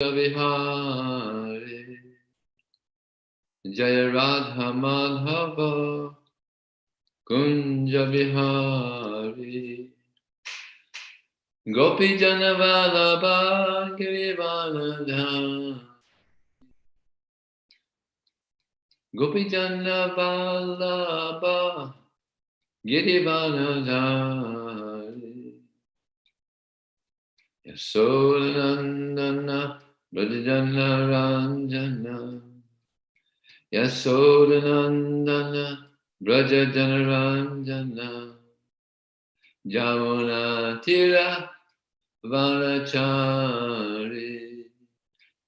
Vihare Jaya Radha Madhava Kunja Vihari Gopi Jana Vallabha Girivanadham Gopi Jana Vallabha Girivanadham Yasodanandana Brajana Ranjana Yasodanandana Brajana Ranjana Jamuna Tira Vanachari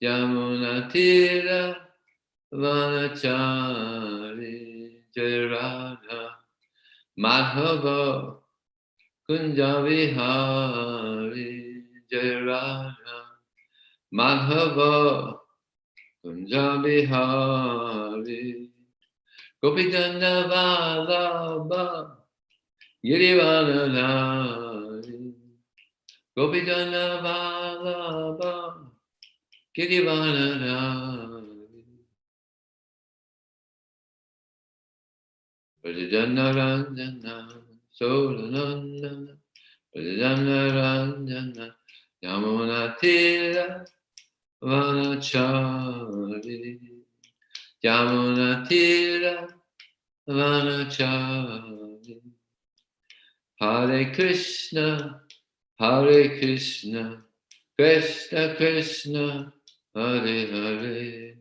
Jamuna Tira Vanachari Jaya Radha Madhava Kunja Vihari Jaya Radha Madhava Kunja Vihari Gopijana Vallabha Girivanadhari Gopijana Vallabha Girivanadhari Brajana Ranjana Sodanandana Brajana Ranjana Yamuna Tira Vanachari Yamuna Tira Vanachari Hare Krishna Hare Krishna Krishna Krishna Hare Hare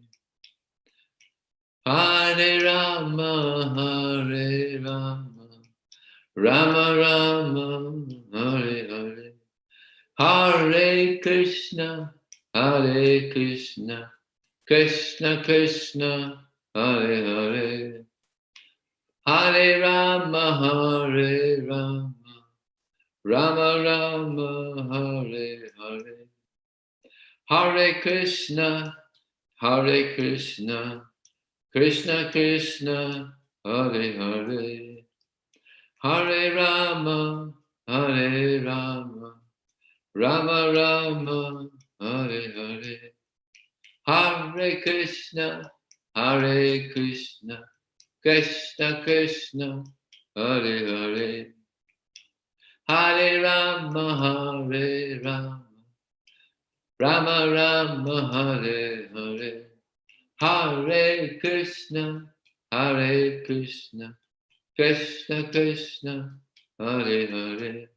Hare Rama Hare Rama Rama Rama Hare Hare Hare Krishna Hare Krishna Krishna Krishna Hare Hare Hare Rama Hare Rama Rama Rama Hare Hare Hare Krishna Hare Krishna Krishna Krishna Hare Hare Hare Rama Hare Rama Rama Rama Hare Hare Hare Krishna Hare Krishna Krishna Krishna Hare Hare Hare Rama Hare Rama Rama Rama Hare Hare Hare Krishna Hare Krishna Krishna Krishna Hare Hare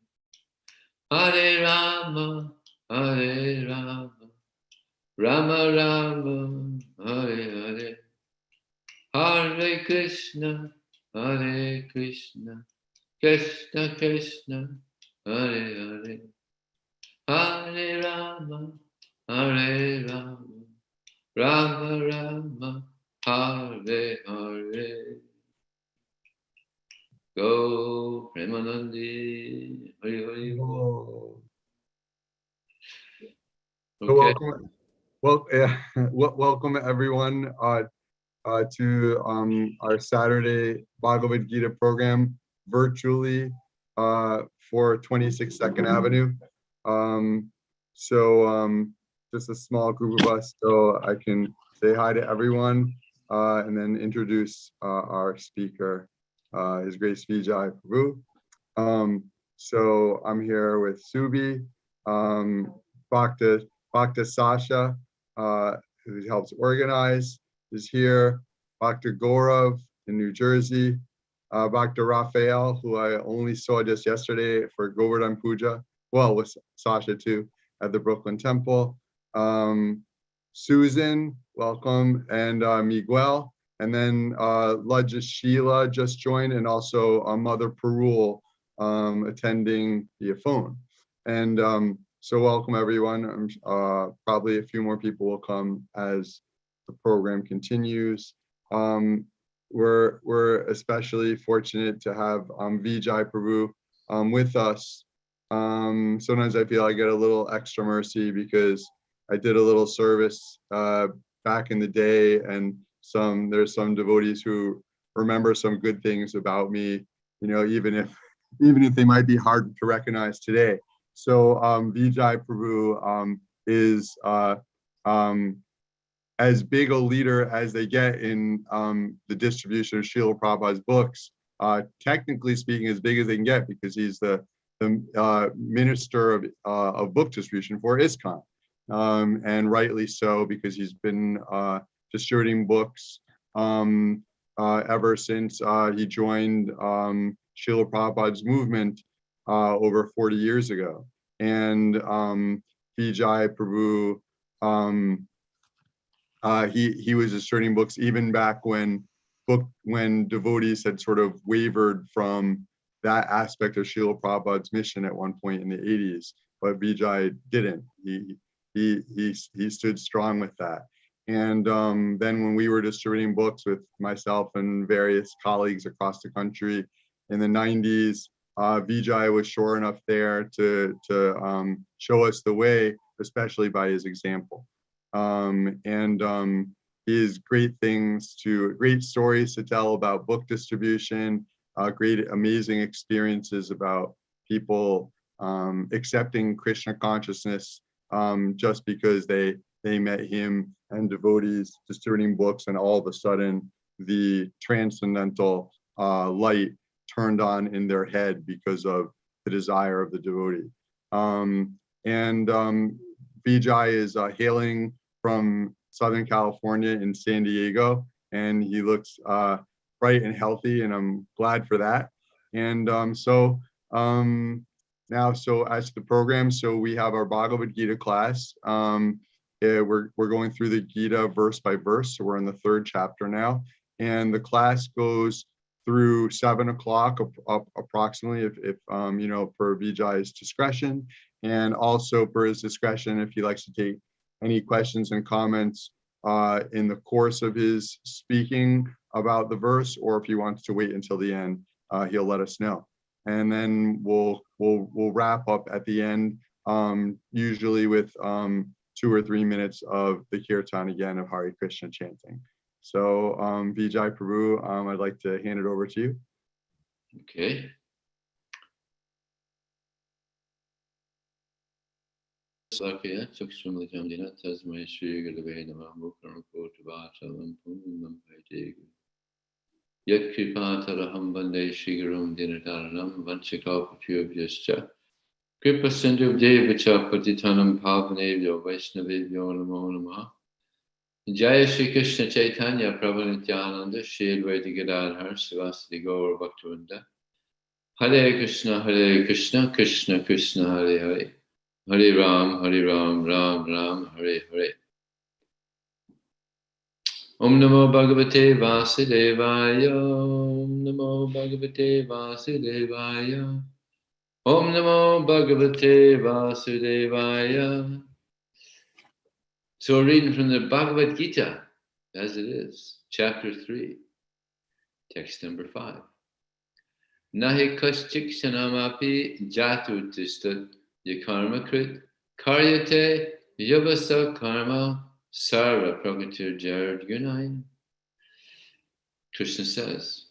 Hare Rama Hare Rama Rama Rama Hare Hare Hare Krishna Hare Krishna Krishna Krishna Hare Hare Hare Rama Hare Rama Rama Rama Hare Hare Go Premanandi Hari Hari Go. Okay. Welcome everyone to our Saturday Bhagavad-gita program virtually for 26 Second Avenue. Just a small group of us, so I can say hi to everyone and then introduce our speaker, is Grace Vijaya Prabhu. So I'm here with Subi, Bhakta Sasha, who helps organize, is here. Dr. Gaurav in New Jersey. Dr. Raphael, who I only saw just yesterday for Govardhan Puja, well, with Sasha too, at the Brooklyn Temple. Susan, welcome, and Miguel. And then Sheila just joined, and also Mother Perul attending via phone. And so welcome everyone. Probably a few more people will come as the program continues. We're especially fortunate to have Vijay Prabhu with us. Sometimes I feel I get a little extra mercy because I did a little service back in the day, and there's some devotees who remember some good things about me, you know, even if they might be hard to recognize today. So Vijay Prabhu is as big a leader as they get in the distribution of Srila Prabhupada's books, technically speaking, as big as they can get, because he's the minister of book distribution for ISKCON, and rightly so, because he's been distributing books ever since he joined Srila Prabhupada's movement over 40 years ago. And Vijaya Prabhu, he was distributing books even back when devotees had sort of wavered from that aspect of Srila Prabhupada's mission at one point in the 80s, but Vijay didn't. He stood strong with that. And then when we were distributing books with myself and various colleagues across the country in the 90s, Vijay was sure enough there to show us the way, especially by his example. His great stories to tell about book distribution, great, amazing experiences about people accepting Krishna consciousness just because they met him and devotees distributing books, and all of a sudden the transcendental light turned on in their head because of the desire of the devotee. Vijay is hailing from Southern California in San Diego, and he looks bright and healthy, and I'm glad for that. And so as to the program, so we have our Bhagavad-gita class. We're going through the Gita verse by verse, so we're in the 3rd chapter now, and the class goes through 7 o'clock approximately, if per Vijay's discretion, and also per his discretion if he likes to take any questions and comments in the course of his speaking about the verse, or if he wants to wait until the end, he'll let us know. And then we'll wrap up at the end, usually with 2 or 3 minutes of the kirtan again of Hare Krishna chanting. So Vijay Prabhu, I'd like to hand it over to you. Okay. Sakya Chakshramajamdina Tasmai Shri Gurave Namah Mukharam Kotavachalam Purnam Paitegu Yat Kripataraham Bande Shri Gurum Dinataranam Vanchakapapyobhyascha Kripa Sindhu Devacha Patitanam Pavanebhyo Vaishnavebhyo Namo Namah Jaya Shri Krishna Chaitanya Prabhu Nityananda Shri Advaita Gadadhar Sivasadi Gaur Bhaktivinoda Hare Krishna Krishna Krishna Hare Hare Hare Ram, Ram Ram, Hare Hare. Om Namo Bhagavate Vasudevaya. Om Namo Bhagavate Vasudevaya. Om Namo Bhagavate Vasudevaya. So we're reading from the Bhagavad-gita As It Is, chapter 3, text number 5. Nahi kaschik sanamapi jatu tistat yakarma krit karyate yavasa karma sarva prakatir jarad gunai. Krishna says,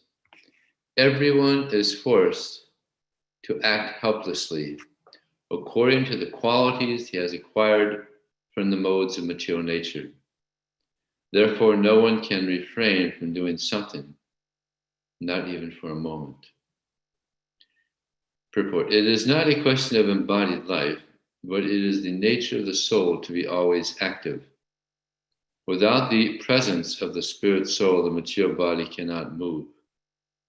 everyone is forced to act helplessly according to the qualities he has acquired from the modes of material nature. Therefore, no one can refrain from doing something, not even for a moment. Purport. It is not a question of embodied life, but it is the nature of the soul to be always active. Without the presence of the spirit soul, the material body cannot move.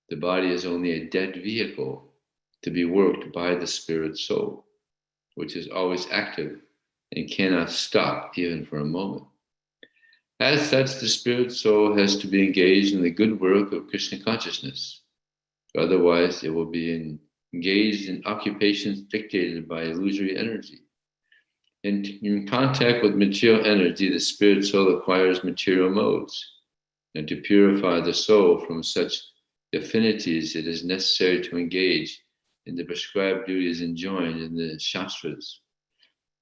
The body is only a dead vehicle to be worked by the spirit soul, which is always active and cannot stop even for a moment. As such, the spirit soul has to be engaged in the good work of Krishna consciousness. Otherwise, it will be engaged in occupations dictated by illusory energy. In contact with material energy, the spirit soul acquires material modes. And to purify the soul from such affinities, it is necessary to engage in the prescribed duties enjoined in the Shastras.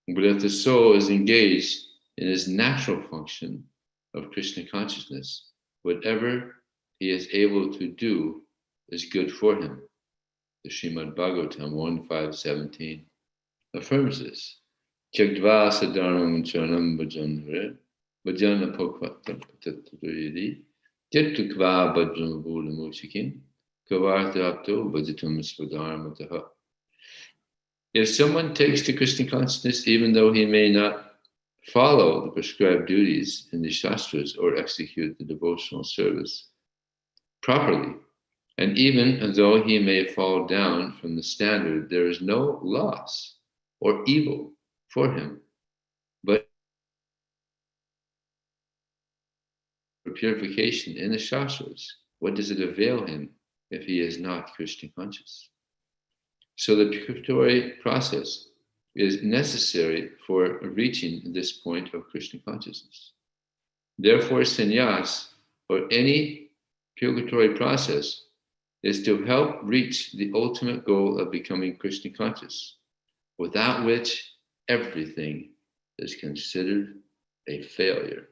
But if the soul is engaged in its natural function of Krishna consciousness, whatever he is able to do is good for him. The Srimad Bhagavatam 1.5.17 affirms this. Kyagdva Sadharmam Charanam Bhajanre, Bhajana Pokvataturi, Tirtukva Bhajam Bulamushikin, Kavartapto Bhajatam Swadharmataha. If someone takes to Krishna consciousness, even though he may not follow the prescribed duties in the Shastras or execute the devotional service properly, and even though he may fall down from the standard, there is no loss or evil for him, but for purification in the Shastras. What does it avail him if he is not Krishna conscious? So the purificatory process is necessary for reaching this point of Krishna consciousness. Therefore, sannyas, or any purgatory process, is to help reach the ultimate goal of becoming Krishna conscious, without which everything is considered a failure.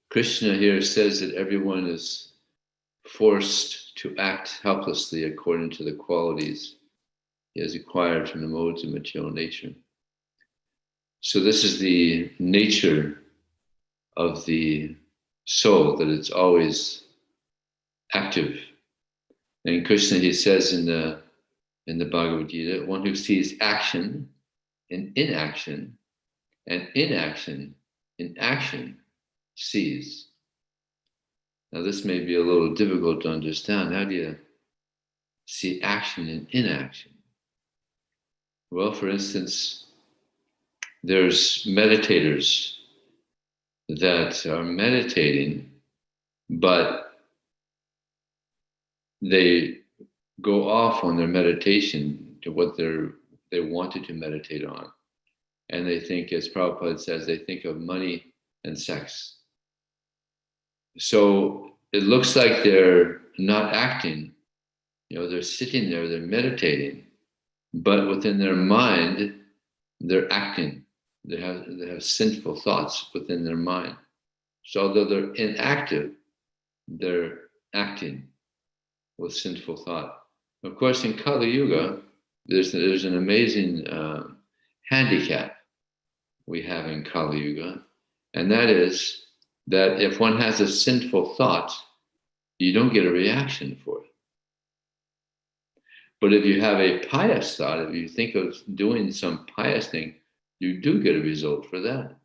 Krishna here says that everyone is forced to act helplessly according to the qualities he has acquired from the modes of material nature. So this is the nature of the soul, that it's always active. And Krishna, he says in the Bhagavad-gita, one who sees action in inaction, and inaction in action sees. Now this may be a little difficult to understand. How do you see action in inaction? Well, for instance, there's meditators that are meditating, but they go off on their meditation to what they wanted to meditate on. And they think, as Prabhupada says, they think of money and sex. So it looks like they're not acting, they're sitting there, they're meditating, but within their mind, they're acting. They have sinful thoughts within their mind. So although they're inactive, they're acting with sinful thought. Of course, in Kali Yuga, there's an amazing handicap we have in Kali Yuga, and that is that if one has a sinful thought, you don't get a reaction for it. But if you have a pious thought, if you think of doing some pious thing, you do get a result for that.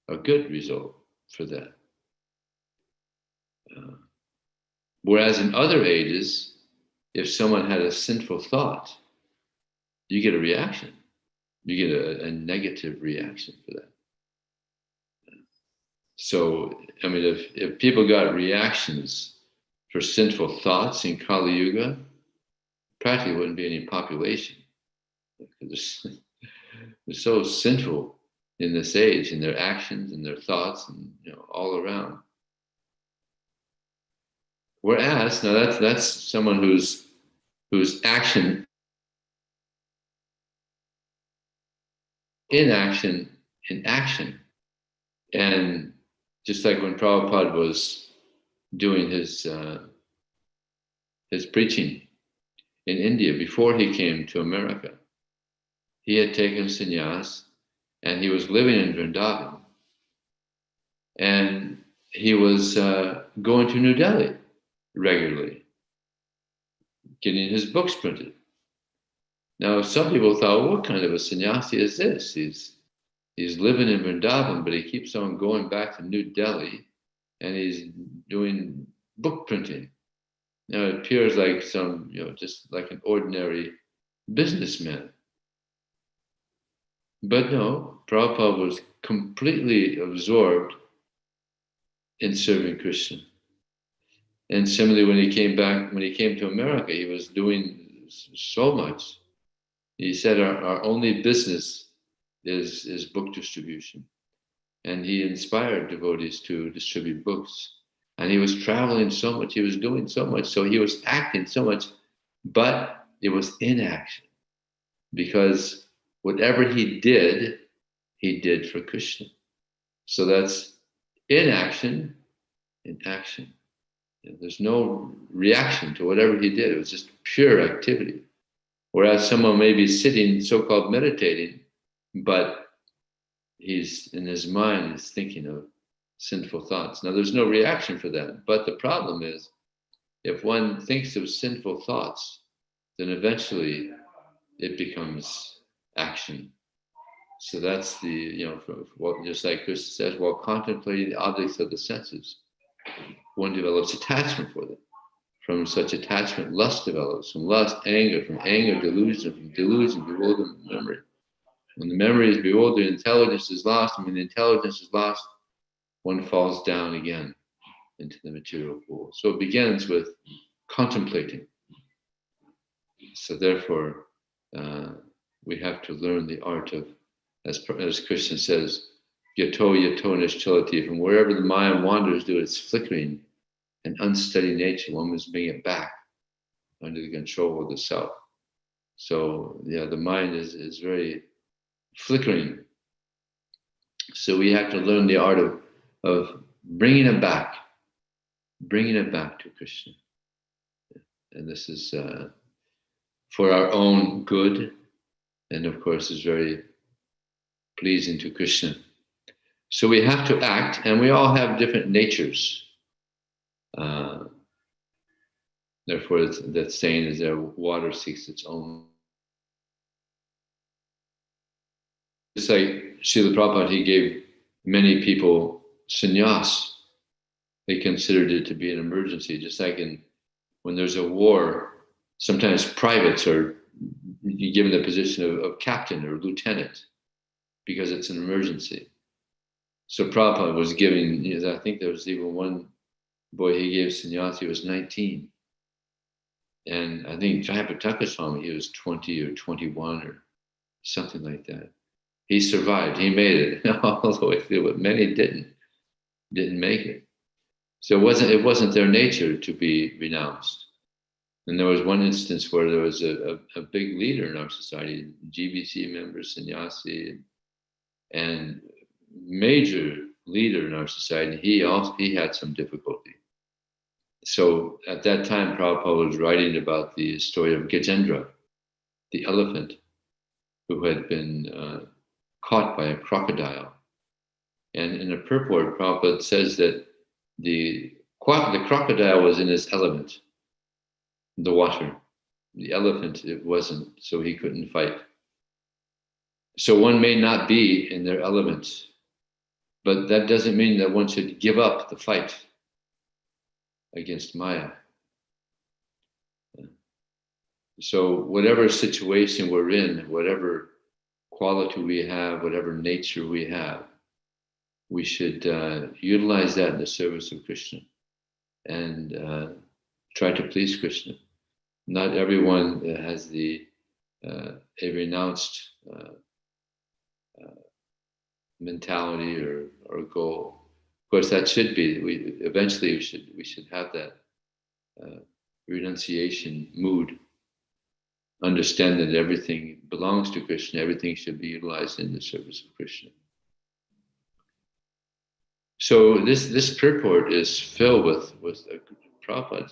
A good result for that. Whereas in other ages, if someone had a sinful thought, you get a reaction. You get a negative reaction for that. So, I mean, if people got reactions for sinful thoughts in Kali Yuga, practically wouldn't be any population. They're so sinful in this age, in their actions and their thoughts, and all around. Whereas now that's someone whose action, inaction, in action, and just like when Prabhupada was doing his preaching in India before he came to America, he had taken sannyas and he was living in Vrindavan, and he was going to New Delhi regularly, getting his books printed. Now, some people thought, well, what kind of a sannyasi is this? He's living in Vrindavan, but he keeps on going back to New Delhi, and he's doing book printing. Now, it appears like just like an ordinary businessman. But no, Prabhupada was completely absorbed in serving Krishna. And similarly, when he came to America, he was doing so much. He said, our only business is book distribution. And he inspired devotees to distribute books. And he was traveling so much, he was doing so much, so he was acting so much, but it was inaction. Because whatever he did for Krishna. So that's inaction in action. There's no reaction to whatever he did. It was just pure activity. Whereas someone may be sitting, so-called meditating, but he's in his mind is thinking of sinful thoughts. Now there's no reaction for that. But the problem is, if one thinks of sinful thoughts, then eventually it becomes action. So that's the, just like Krishna says, while contemplating the objects of the senses, one develops attachment for them. From such attachment, lust develops. From lust, anger. From anger, delusion. From delusion, bewilderment, memory. When the memory is bewildered, intelligence is lost. And when the intelligence is lost, one falls down again into the material pool. So it begins with contemplating. So therefore, we have to learn the art of, as Krishna says, yato yato nischalati, from wherever the mind wanders to its flickering and unsteady nature, one must bring it back under the control of the self. So the mind is very flickering. So we have to learn the art of bringing it back to Krishna. And this is for our own good, and of course is very pleasing to Krishna. So we have to act, and we all have different natures. Therefore, that saying is that water seeks its own. It's like Srila Prabhupada, he gave many people sannyas. They considered it to be an emergency, just like when there's a war, sometimes privates are given the position of captain or lieutenant because it's an emergency. So Prabhupada was giving, I think there was even one boy he gave sannyas, he was 19. And I think Jayapataka Swami, he was 20 or 21 or something like that. He survived, he made it all the way through, but many didn't make it. So it wasn't their nature to be renounced. And there was one instance where there was a big leader in our society, GBC member, sannyasi, and major leader in our society. He had some difficulty. So at that time, Prabhupada was writing about the story of Gajendra, the elephant, who had been caught by a crocodile. And in a purport, Prabhupada says that the crocodile was in his element, the water. The elephant, it wasn't, so he couldn't fight. So one may not be in their element, but that doesn't mean that one should give up the fight against Maya. So whatever situation we're in, whatever quality we have, whatever nature we have, we should utilize that in the service of Krishna and try to please Krishna. Not everyone has a renounced mentality or goal. Of course, that should be. We should have that renunciation mood. Understand that everything belongs to Krishna. Everything should be utilized in the service of Krishna. So this purport is filled with Prabhupada.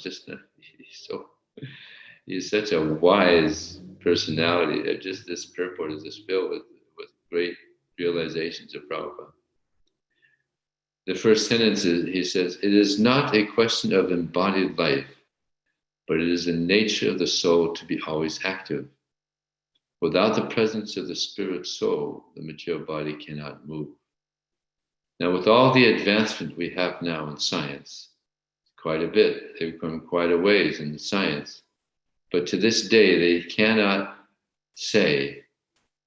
He's such a wise personality. Just this purport is just filled with great realizations of Prabhupada. The first sentence he says, "It is not a question of embodied life, but it is the nature of the soul to be always active. Without the presence of the spirit soul, the material body cannot move." Now, with all the advancement we have now in science, quite a bit, they've come quite a ways in the science, but to this day, they cannot say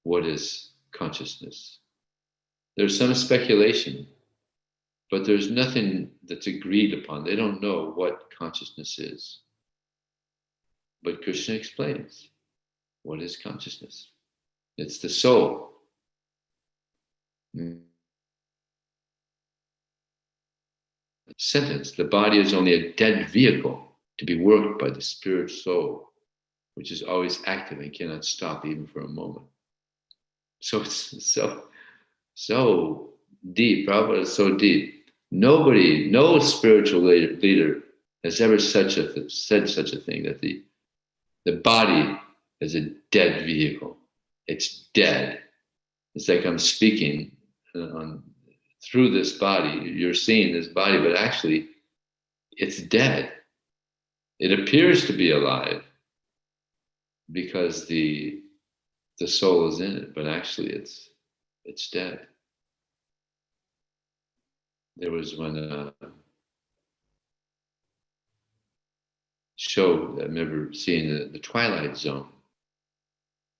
what is consciousness. There's some speculation, but there's nothing that's agreed upon. They don't know what consciousness is. But Krishna explains what is consciousness. It's the soul. Sentence, the body is only a dead vehicle to be worked by the spirit soul, which is always active and cannot stop even for a moment. So it's so deep. Prabhupada is so deep. No spiritual leader has ever said such a thing, that the body is a dead vehicle. It's dead. It's like I'm speaking through this body. You're seeing this body, but actually it's dead. It appears to be alive because the soul is in it, but actually it's dead. There was one show I remember seeing, the Twilight Zone,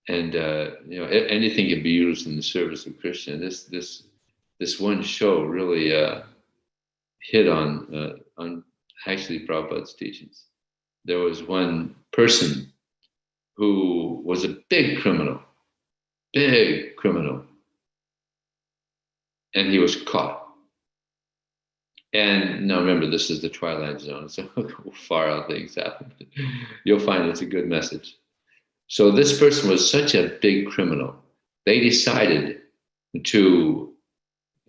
and anything can be used in the service of Krishna. This one show really hit on actually Prabhupada's teachings. There was one person who was a big criminal, and he was caught. And now remember, this is the Twilight Zone, so far out things happen. You'll find it's a good message. So this person was such a big criminal, they decided to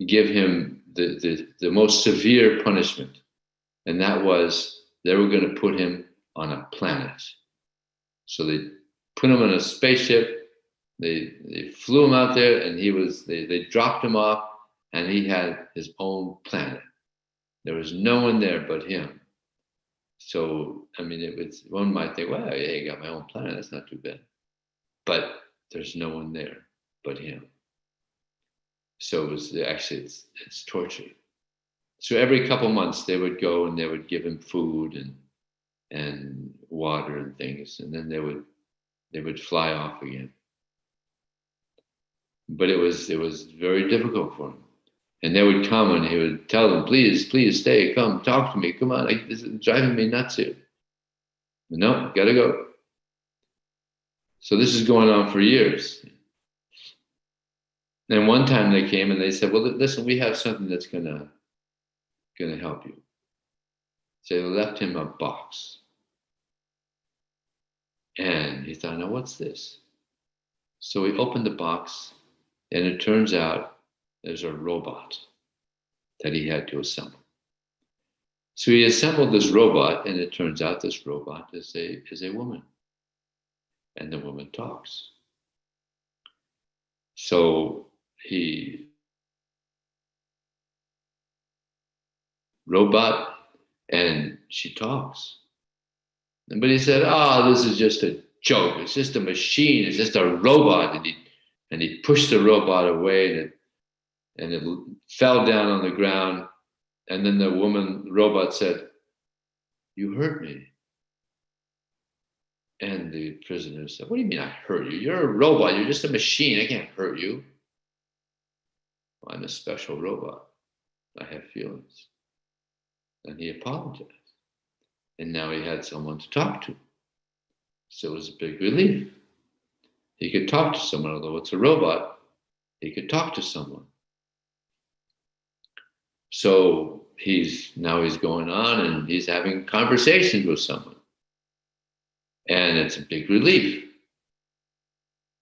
give him the most severe punishment. And that was, they were going to put him on a planet. So they put him on a spaceship, they flew him out there, and they dropped him off, and he had his own planet. There was no one there but him. So, I mean, one might think, well, yeah, I got my own planet, that's not too bad. But there's no one there but him. So it's torture. So every couple months they would go and they would give him food and water and things, and then they would fly off again. But it was very difficult for him. And they would come and he would tell them, please stay, come, talk to me, come on, this is driving me nuts here. No, gotta go. So this is going on for years. And one time they came and they said, well, listen, we have something that's gonna help you. So they left him a box. And he thought, now what's this? So he opened the box, and it turns out there's a robot that he had to assemble. So he assembled this robot, and it turns out this robot is a woman. And the woman talks. So he robot, and she talks. But he said, this is just a joke. It's just a machine. It's just a robot. And he pushed the robot away, and it fell down on the ground. And then the robot said, you hurt me. And the prisoner said, what do you mean I hurt you? You're a robot. You're just a machine. I can't hurt you. Well, I'm a special robot. I have feelings. And he apologized. And now he had someone to talk to. So it was a big relief. He could talk to someone, although it's a robot, he could talk to someone. So he's going on and he's having conversations with someone. And it's a big relief.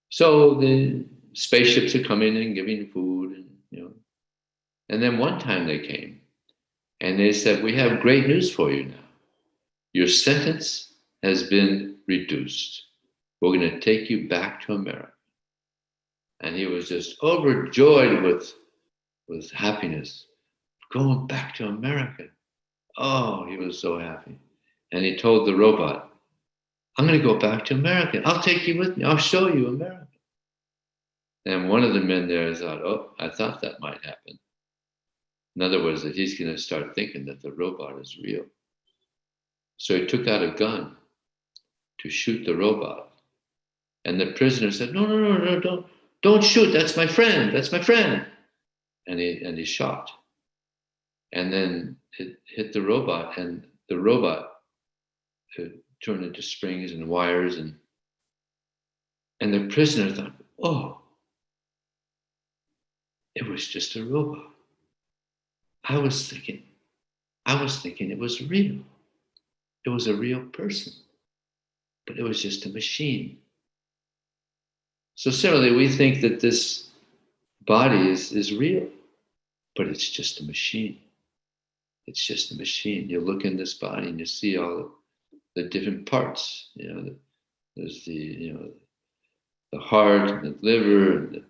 So the spaceships are coming and giving food, and then one time they came and they said, we have great news for you now. Your sentence has been reduced. We're going to take you back to America. And he was just overjoyed with happiness. Going back to America. Oh, he was so happy. And he told the robot, I'm going to go back to America. I'll take you with me. I'll show you America. And one of the men there thought, I thought that might happen. In other words, that he's going to start thinking that the robot is real. So he took out a gun to shoot the robot. And the prisoner said, no, don't shoot. That's my friend. That's my friend. And he shot. And then it hit the robot, and the robot turned into springs and wires. And the prisoner thought, it was just a robot. I was thinking it was real. It was a real person, but it was just a machine. So similarly, we think that this body is real, but it's just a machine. It's just a machine. You look in this body and you see all the different parts. There's the heart and the liver and the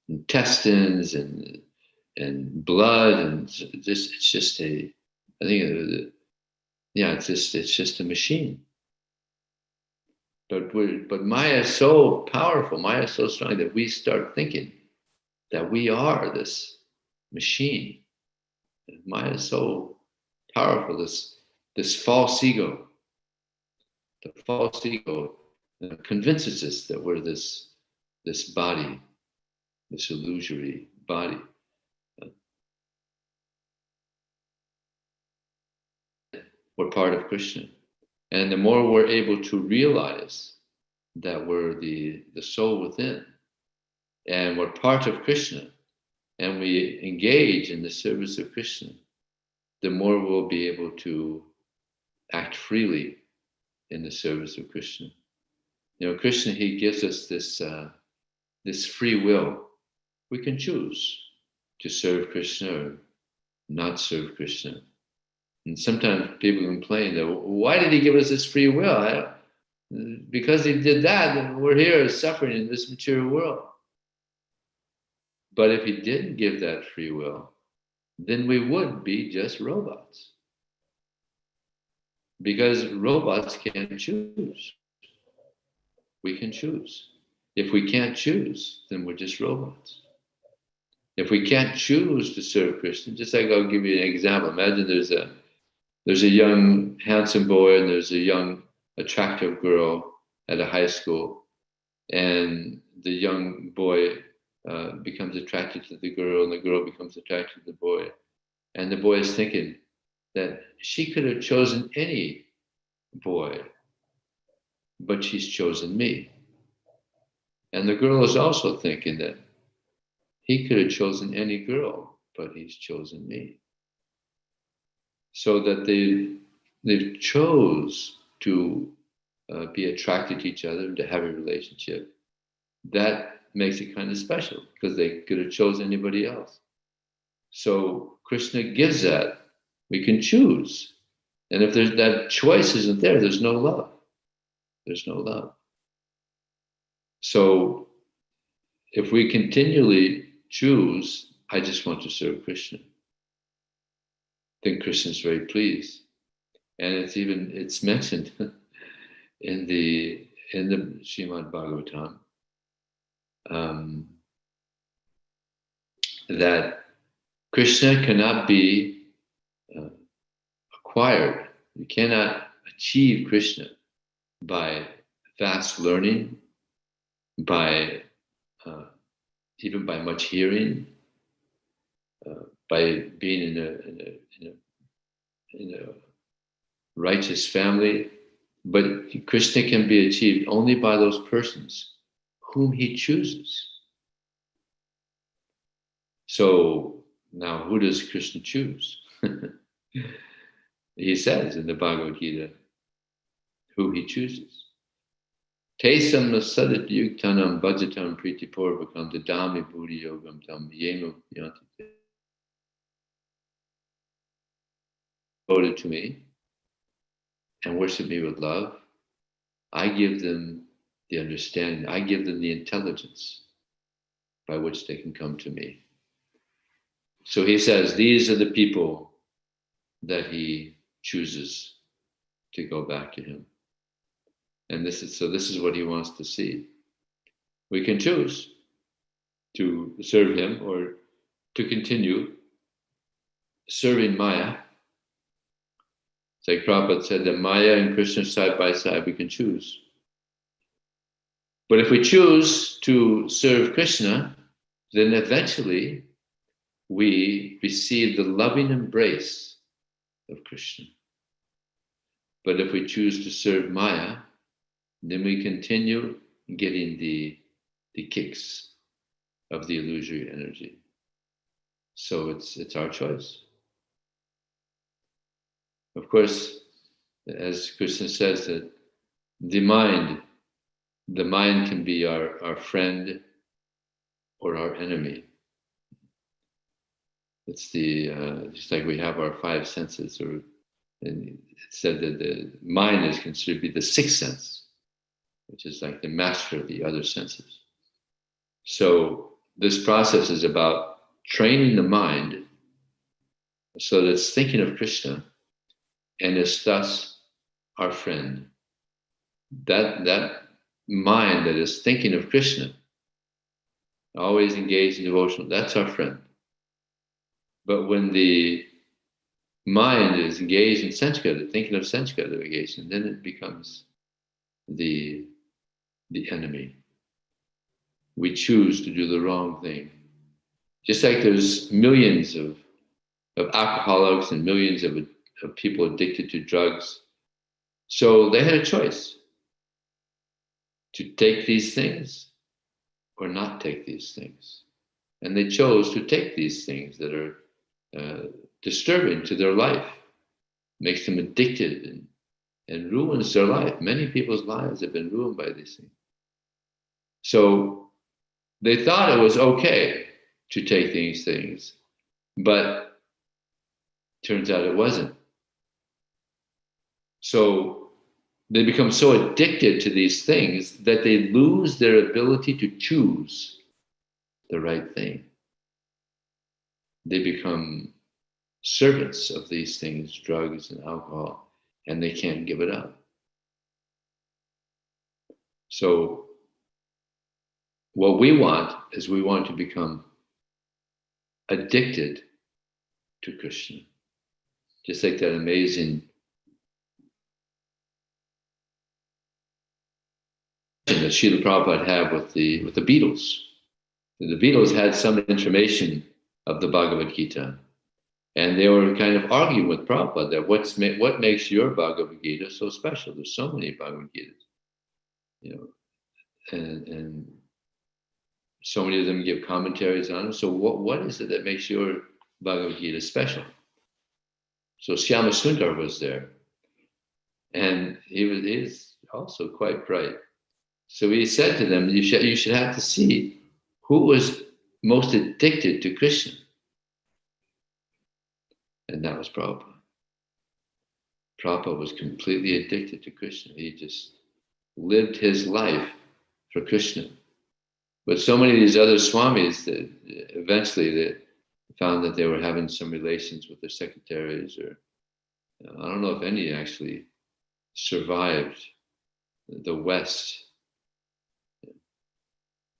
intestines and blood and this. It's just I think it's just a machine. But Maya is so powerful. Maya is so strong that we start thinking that we are this machine. Maya is so powerful. This false ego. The false ego convinces us that we're this body, this illusory body. We're part of Krishna. And the more we're able to realize that we're the soul within, and we're part of Krishna, and we engage in the service of Krishna, the more we'll be able to act freely in the service of Krishna. Krishna, he gives us this free will. We can choose to serve Krishna or not serve Krishna. And sometimes people complain that, why did he give us this free will? Because he did that, then we're here suffering in this material world. But if he didn't give that free will, then we would be just robots. Because robots can't choose. We can choose. If we can't choose, then we're just robots. If we can't choose to serve Krishna, just like I'll give you an example. Imagine there's a young, handsome boy and there's a young, attractive girl at a high school. And the young boy becomes attracted to the girl and the girl becomes attracted to the boy. And the boy is thinking that she could have chosen any boy, but she's chosen me. And the girl is also thinking that he could have chosen any girl, but he's chosen me. So that they chose to be attracted to each other, to have a relationship. That makes it kind of special because they could have chosen anybody else. So Krishna gives that. We can choose. And if there's that choice isn't there, there's no love. There's no love. So if we continually choose, I just want to serve Krishna, then Krishna's very pleased. And it's mentioned in the Srimad Bhagavatam that Krishna cannot be acquired. You cannot achieve Krishna by vast learning, by even by much hearing, by being in a righteous family. But Krishna can be achieved only by those persons whom he chooses. So now who does Krishna choose? He says in the Bhagavad-gita who he chooses. Tesam nasadat yuktanam bhajatam pritipurvakam dadami buddhi yogam tam yenu yanti. Devoted to me and worship me with love, I give them the understanding, I give them the intelligence by which they can come to me. So he says, these are the people that he chooses to go back to him. And this is what he wants to see. We can choose to serve him or to continue serving Maya. It's like Prabhupada said that Maya and Krishna side by side, we can choose. But if we choose to serve Krishna, then eventually we receive the loving embrace of Krishna. But if we choose to serve Maya, then we continue getting the kicks of the illusory energy. So it's our choice. Of course, as Krishna says, that the mind can be our friend or our enemy. It's the just like we have our five senses, and it said that the mind is considered to be the sixth sense, which is like the master of the other senses. So this process is about training the mind so that it's thinking of Krishna and is thus our friend. That mind that is thinking of Krishna, always engaged in devotional, that's our friend. But when the mind is engaged in sense-gata, thinking of sense-gata engagement, then it becomes the enemy. We choose to do the wrong thing. Just like there's millions of alcoholics and millions of people addicted to drugs. So they had a choice to take these things or not take these things. And they chose to take these things that are disturbing to their life, makes them addicted and ruins their life. Many people's lives have been ruined by these things. So they thought it was okay to take these things, but turns out it wasn't. So they become so addicted to these things that they lose their ability to choose the right thing. They become servants of these things, drugs and alcohol, and they can't give it up. So what we want is we want to become addicted to Krishna. Just like that amazing that Srila Prabhupada had with the Beatles. The Beatles had some information of the Bhagavad-gita, and they were kind of arguing with Prabhupada that what makes your Bhagavad-gita so special? There's so many Bhagavad-gitas, and so many of them give commentaries on it. So what is it that makes your Bhagavad-gita special? So Shyama Sundar was there, and he's also quite bright. So he said to them, you should have to see who was most addicted to Krishna. And that was Prabhupada. Prabhupada was completely addicted to Krishna. He just lived his life for Krishna. But so many of these other swamis, that eventually they found that they were having some relations with their secretaries, or I don't know if any actually survived the West.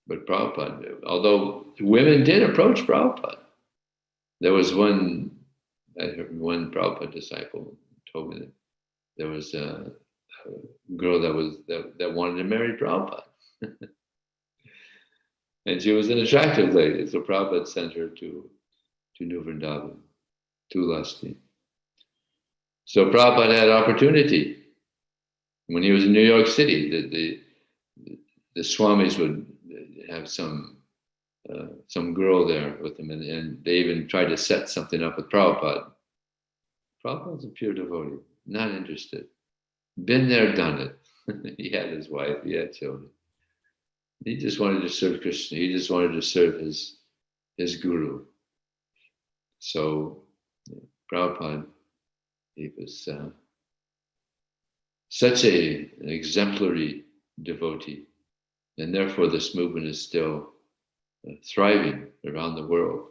But Prabhupada, although women did approach Prabhupada, there was one Prabhupada disciple told me that there was a girl that wanted to marry Prabhupada. And she was an attractive lady, so Prabhupada sent her to New Vrindavan, to Lasti. So Prabhupada had opportunity. When he was in New York City, the swamis would have some girl there with him, and they even tried to set something up with Prabhupada. Prabhupada's a pure devotee, not interested. Been there, done it. He had his wife, he had children. He just wanted to serve Krishna. He just wanted to serve his guru. So Prabhupada, he was such an exemplary devotee, and therefore this movement is still thriving around the world.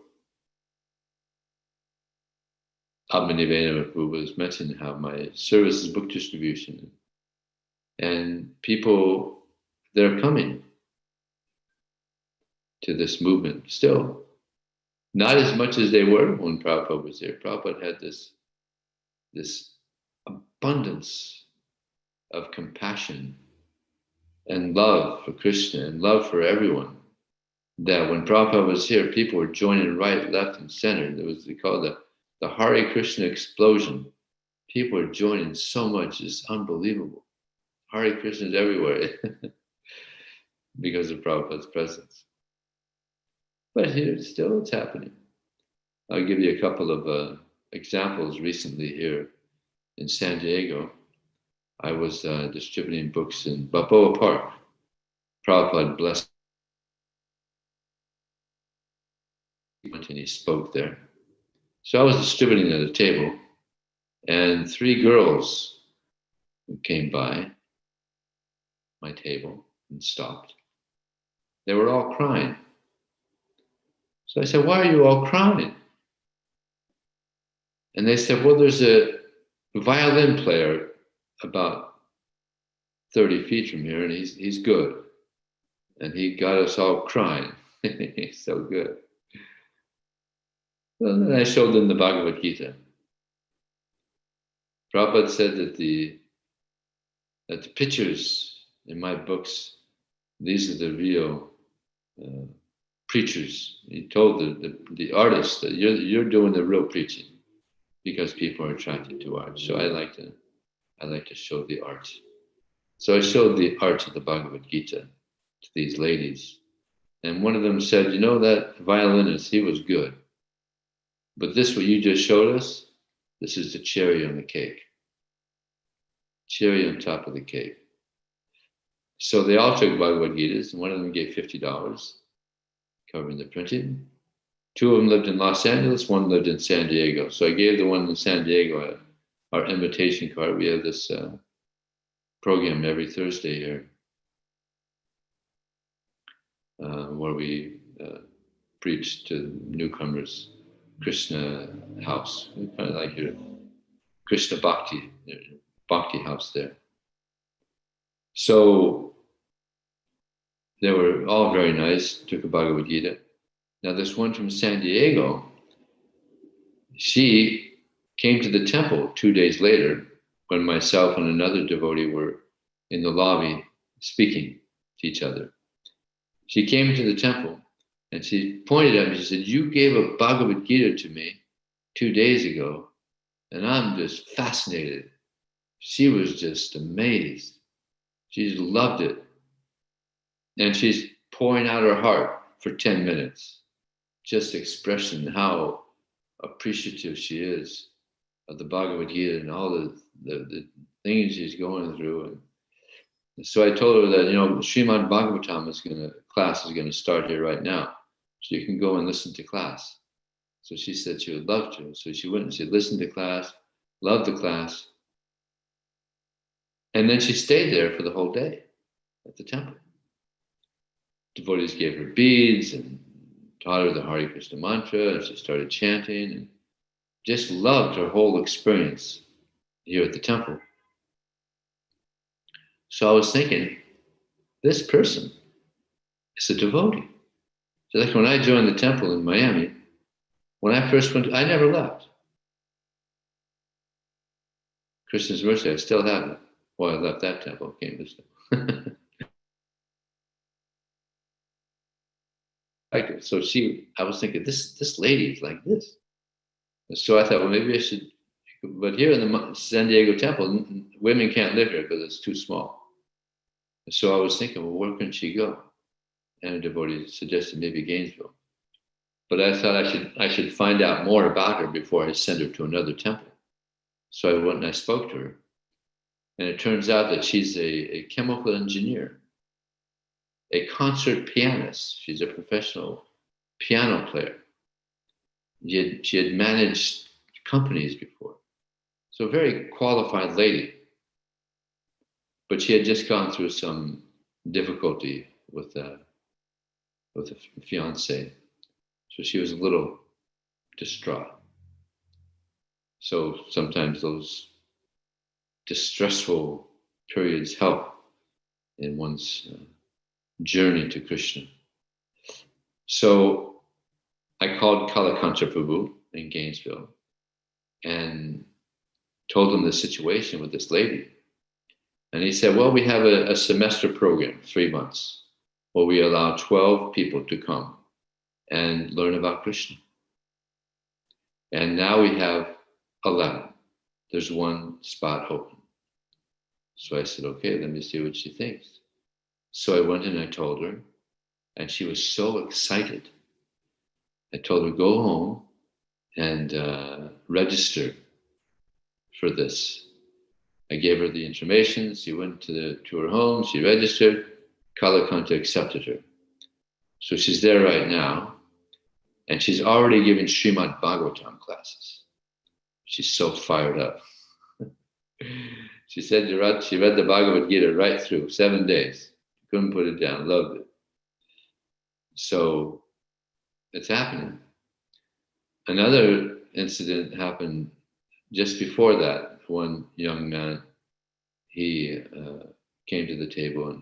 Abhinivena Prabhu was mentioning how my service is book distribution, and people, they're coming to this movement still. Not as much as they were when Prabhupada was there. Prabhupada had this abundance of compassion and love for Krishna and love for everyone, that when Prabhupada was here, people were joining right, left, and center. They called the Hare Krishna explosion. People were joining so much, it's unbelievable. Hare Krishna is everywhere because of Prabhupada's presence. But here, still, it's happening. I'll give you a couple of examples recently here in San Diego. I was distributing books in Balboa Park. Prabhupada blessed, and he spoke there. So I was distributing at a table, and 3 girls came by my table and stopped. They were all crying. So I said, "Why are you all crying?" And they said, "Well, there's a violin player about 30 feet from here, and he's good. And he got us all crying." He's so good. Well, then I showed them the Bhagavad-gita. Prabhupada said that the pictures in my books, these are the real preachers. He told the artists that you're doing the real preaching because people are attracted to art. So I like to show the art. So I showed the art of the Bhagavad Gita to these ladies. And one of them said, that violinist, he was good. But this, what you just showed us, this is the cherry on the cake. Cherry on top of the cake. So they all took Bhagavad Gitas, and one of them gave $50, covering the printing. 2 of them lived in Los Angeles, 1 lived in San Diego. So I gave the one in San Diego our invitation card. We have this program every Thursday here where we preach to newcomers, Krishna house, kind of like your Krishna Bhakti house there. So they were all very nice, took a Bhagavad Gita. Now this one from San Diego, she came to the temple 2 days later when myself and another devotee were in the lobby speaking to each other. She came to the temple and she pointed at me, she said, "You gave a Bhagavad Gita to me 2 days ago, and I'm just fascinated." She was just amazed. She just loved it. And she's pouring out her heart for 10 minutes, just expressing how appreciative she is of the Bhagavad Gita and all the things she's going through. And so I told her that, Srimad Bhagavatam class is going to start here right now. So you can go and listen to class. So she said she would love to. So she went and she listened to class, loved the class. And then she stayed there for the whole day at the temple. Devotees gave her beads and taught her the Hare Krishna mantra, and she started chanting and just loved her whole experience here at the temple. So I was thinking, this person is a devotee. So like when I joined the temple in Miami, when I first went, I never left. Krishna's mercy, I still haven't. Well, I left that temple, came to this temple. So I was thinking, this lady is like this. And so I thought, well, maybe I should, but here in the San Diego temple, women can't live here because it's too small. And so I was thinking, well, where can she go? And a devotee suggested maybe Gainesville. But I thought I should find out more about her before I send her to another temple. So I went and I spoke to her. And it turns out that she's a chemical engineer, a concert pianist. She's a professional piano player. She had managed companies before. So a very qualified lady. But she had just gone through some difficulty with a fiance. So she was a little distraught. So sometimes those distressful periods help in one's journey to Krishna. So I called Kalakanta Prabhu in Gainesville and told him the situation with this lady. And he said, well, we have a semester program, 3 months, where we allow 12 people to come and learn about Krishna. And now we have 11. There's 1 spot open. So I said, okay, let me see what she thinks. So I went and I told her, and she was so excited. I told her, go home and register for this. I gave her the information. She went to her home. She registered. Kalakanta accepted her. So she's there right now. And she's already giving Srimad Bhagavatam classes. She's so fired up. She said she read the Bhagavad-gita right through, 7 days. Couldn't put it down, loved it. So it's happening. Another incident happened just before that. One young man, he came to the table and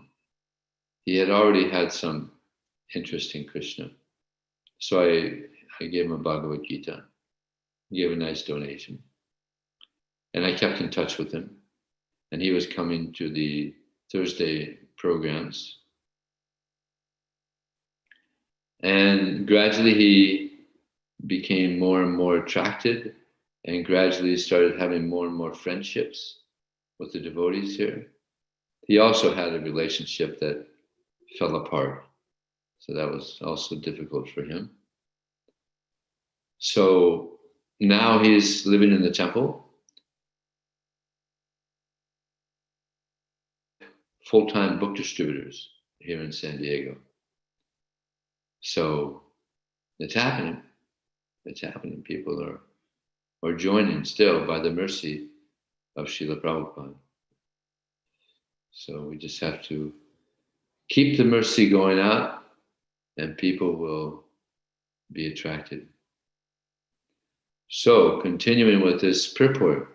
he had already had some interest in Krishna. So I gave him a Bhagavad-gita, gave a nice donation. And I kept in touch with him. And he was coming to the Thursday programs. And gradually he became more and more attracted and gradually started having more and more friendships with the devotees here. He also had a relationship that fell apart. So that was also difficult for him. So now he's living in the temple. Full-time book distributors here in San Diego. So it's happening. It's happening. People are joining still by the mercy of Srila Prabhupada. So we just have to keep the mercy going out and people will be attracted. So continuing with this purport.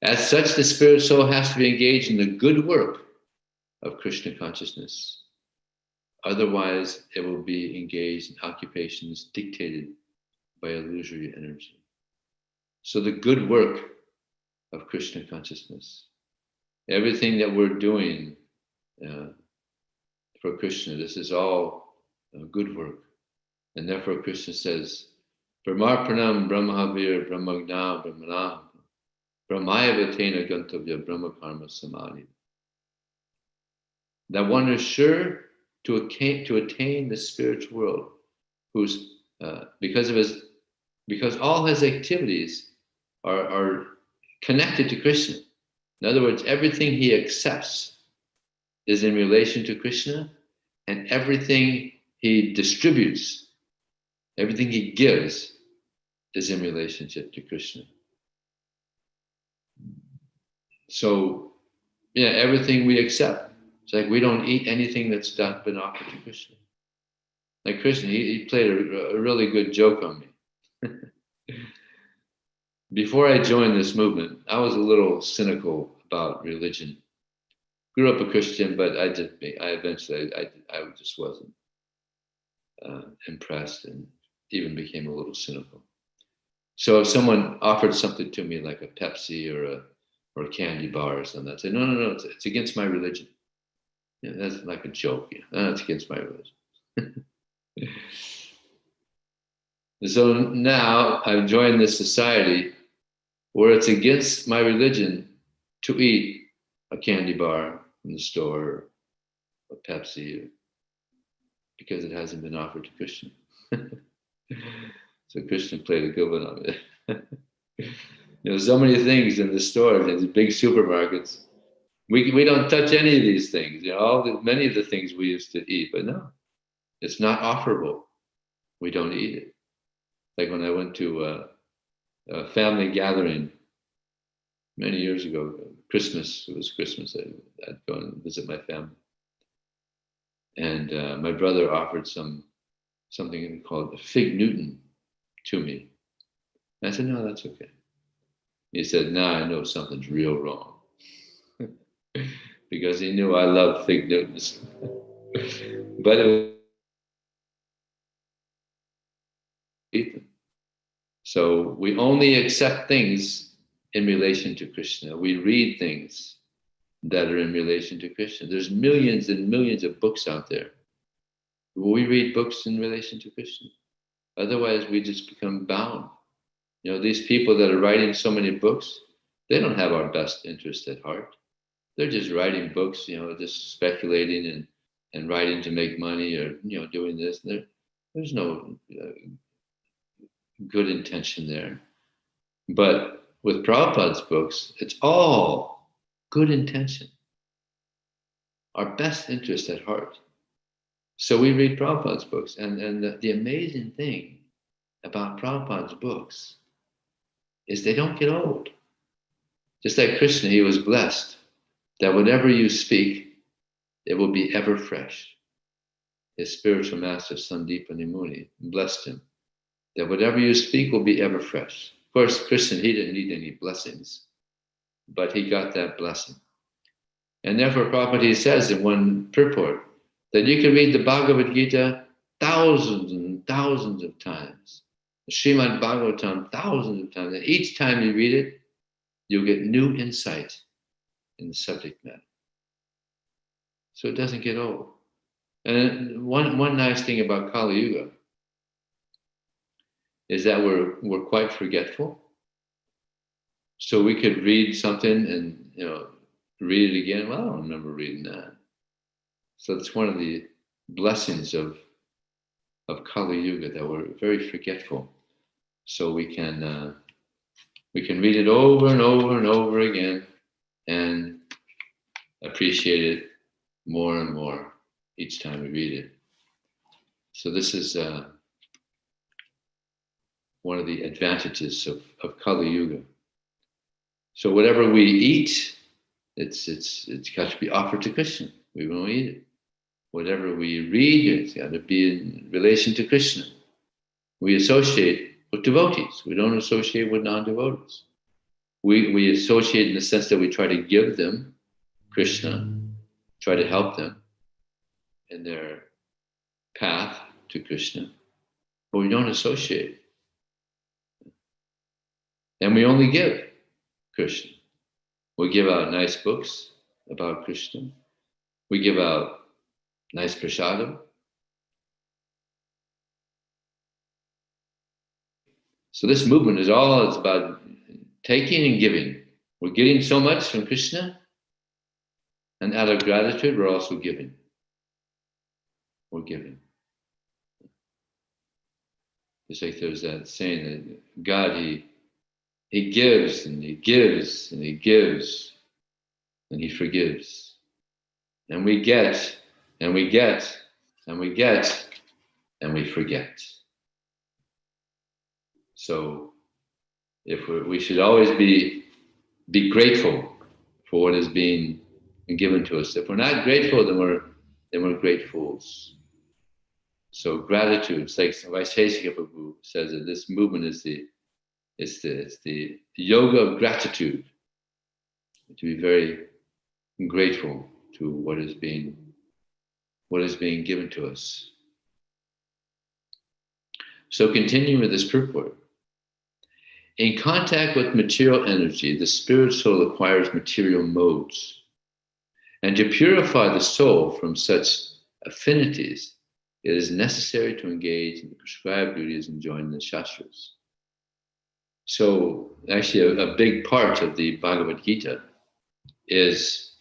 As such, the spirit soul has to be engaged in the good work of Krishna consciousness. Otherwise, it will be engaged in occupations dictated by illusory energy. So the good work of Krishna consciousness, everything that we're doing for Krishna, this is all good work. And therefore Krishna says, Brahmarpanam Brahmahavir Brahmagna Brahmanam Brahmayavatena Gantavya Brahma Karma Samadhi. That one is sure to attain the spiritual world, who's because all his activities are connected to Krishna. In other words, everything he accepts is in relation to Krishna, and everything he distributes, everything he gives, is in relationship to Krishna. So, yeah, everything we accept. It's like we don't eat anything that's not been offered to Krishna. Like Krishna, he played a really good joke on me. Before I joined this movement, I was a little cynical about religion. Grew up a Christian, but I eventually just wasn't impressed and even became a little cynical. So if someone offered something to me like a Pepsi or a candy bar or something, I'd say, no, it's against my religion. Yeah, that's like a joke. Yeah. No, it's against my religion. So now I've joined this society where it's against my religion to eat a candy bar from the store or Pepsi because it hasn't been offered to Krishna. So Krishna played a good one on it. So many things in the store, in these big supermarkets. We don't touch any of these things. Many of the things we used to eat, but no, it's not offerable. We don't eat it. Like when I went to a family gathering many years ago, Christmas. It was Christmas. I'd go and visit my family, and my brother offered something called a fig Newton to me. And I said, no, that's okay. He said, now I know something's real wrong. Because he knew I love fig Newtons. But so we only accept things in relation to Krishna. We read things that are in relation to Krishna. There's millions and millions of books out there. We read books in relation to Krishna. Otherwise, we just become bound. These people that are writing so many books, they don't have our best interest at heart. They're just writing books, just speculating and writing to make money or, doing this. There's no good intention there. But with Prabhupada's books, it's all good intention. Our best interest at heart. So we read Prabhupada's books, and the amazing thing about Prabhupada's books is they don't get old. Just like Krishna, he was blessed that whatever you speak, it will be ever fresh. His spiritual master, Sandipani Muni, blessed him that whatever you speak will be ever fresh. Of course, Krishna, he didn't need any blessings, but he got that blessing. And therefore, Prabhupada, he says in one purport that you can read the Bhagavad-gita thousands and thousands of times, the Srimad Bhagavatam thousands of times, and each time you read it, you'll get new insight in the subject matter. So it doesn't get old. And one nice thing about Kali Yuga is that we're quite forgetful. So we could read something and read it again. Well, I don't remember reading that. So it's one of the blessings of Kali Yuga, that we're very forgetful. So we can read it over and over and over again and appreciate it more and more each time we read it. So this is one of the advantages of Kali Yuga. So whatever we eat, it's got to be offered to Krishna. We won't eat it. Whatever we read, it's got to be in relation to Krishna. We associate with devotees. We don't associate with non-devotees. We associate in the sense that we try to give them Krishna, try to help them in their path to Krishna, but we don't associate. And we only give Krishna. We give out nice books about Krishna. We give out nice prasadam. So this movement is all, it's about taking and giving. We're getting so much from Krishna, and out of gratitude, we're also giving. We're giving. Just like there's that saying that God, He gives and He gives and He gives and He forgives. And we get and we get and we get and we forget. So if we should always be grateful for what is being given to us. If we're not grateful, then we're great fools. So gratitude, it's like Vijaya Prabhu says that this movement is the yoga of gratitude. To be very grateful to what is being given to us. So continuing with this purport. In contact with material energy, the spirit soul acquires material modes. And to purify the soul from such affinities, it is necessary to engage in the prescribed duties enjoined in the Shastras. So actually a big part of the Bhagavad-gita is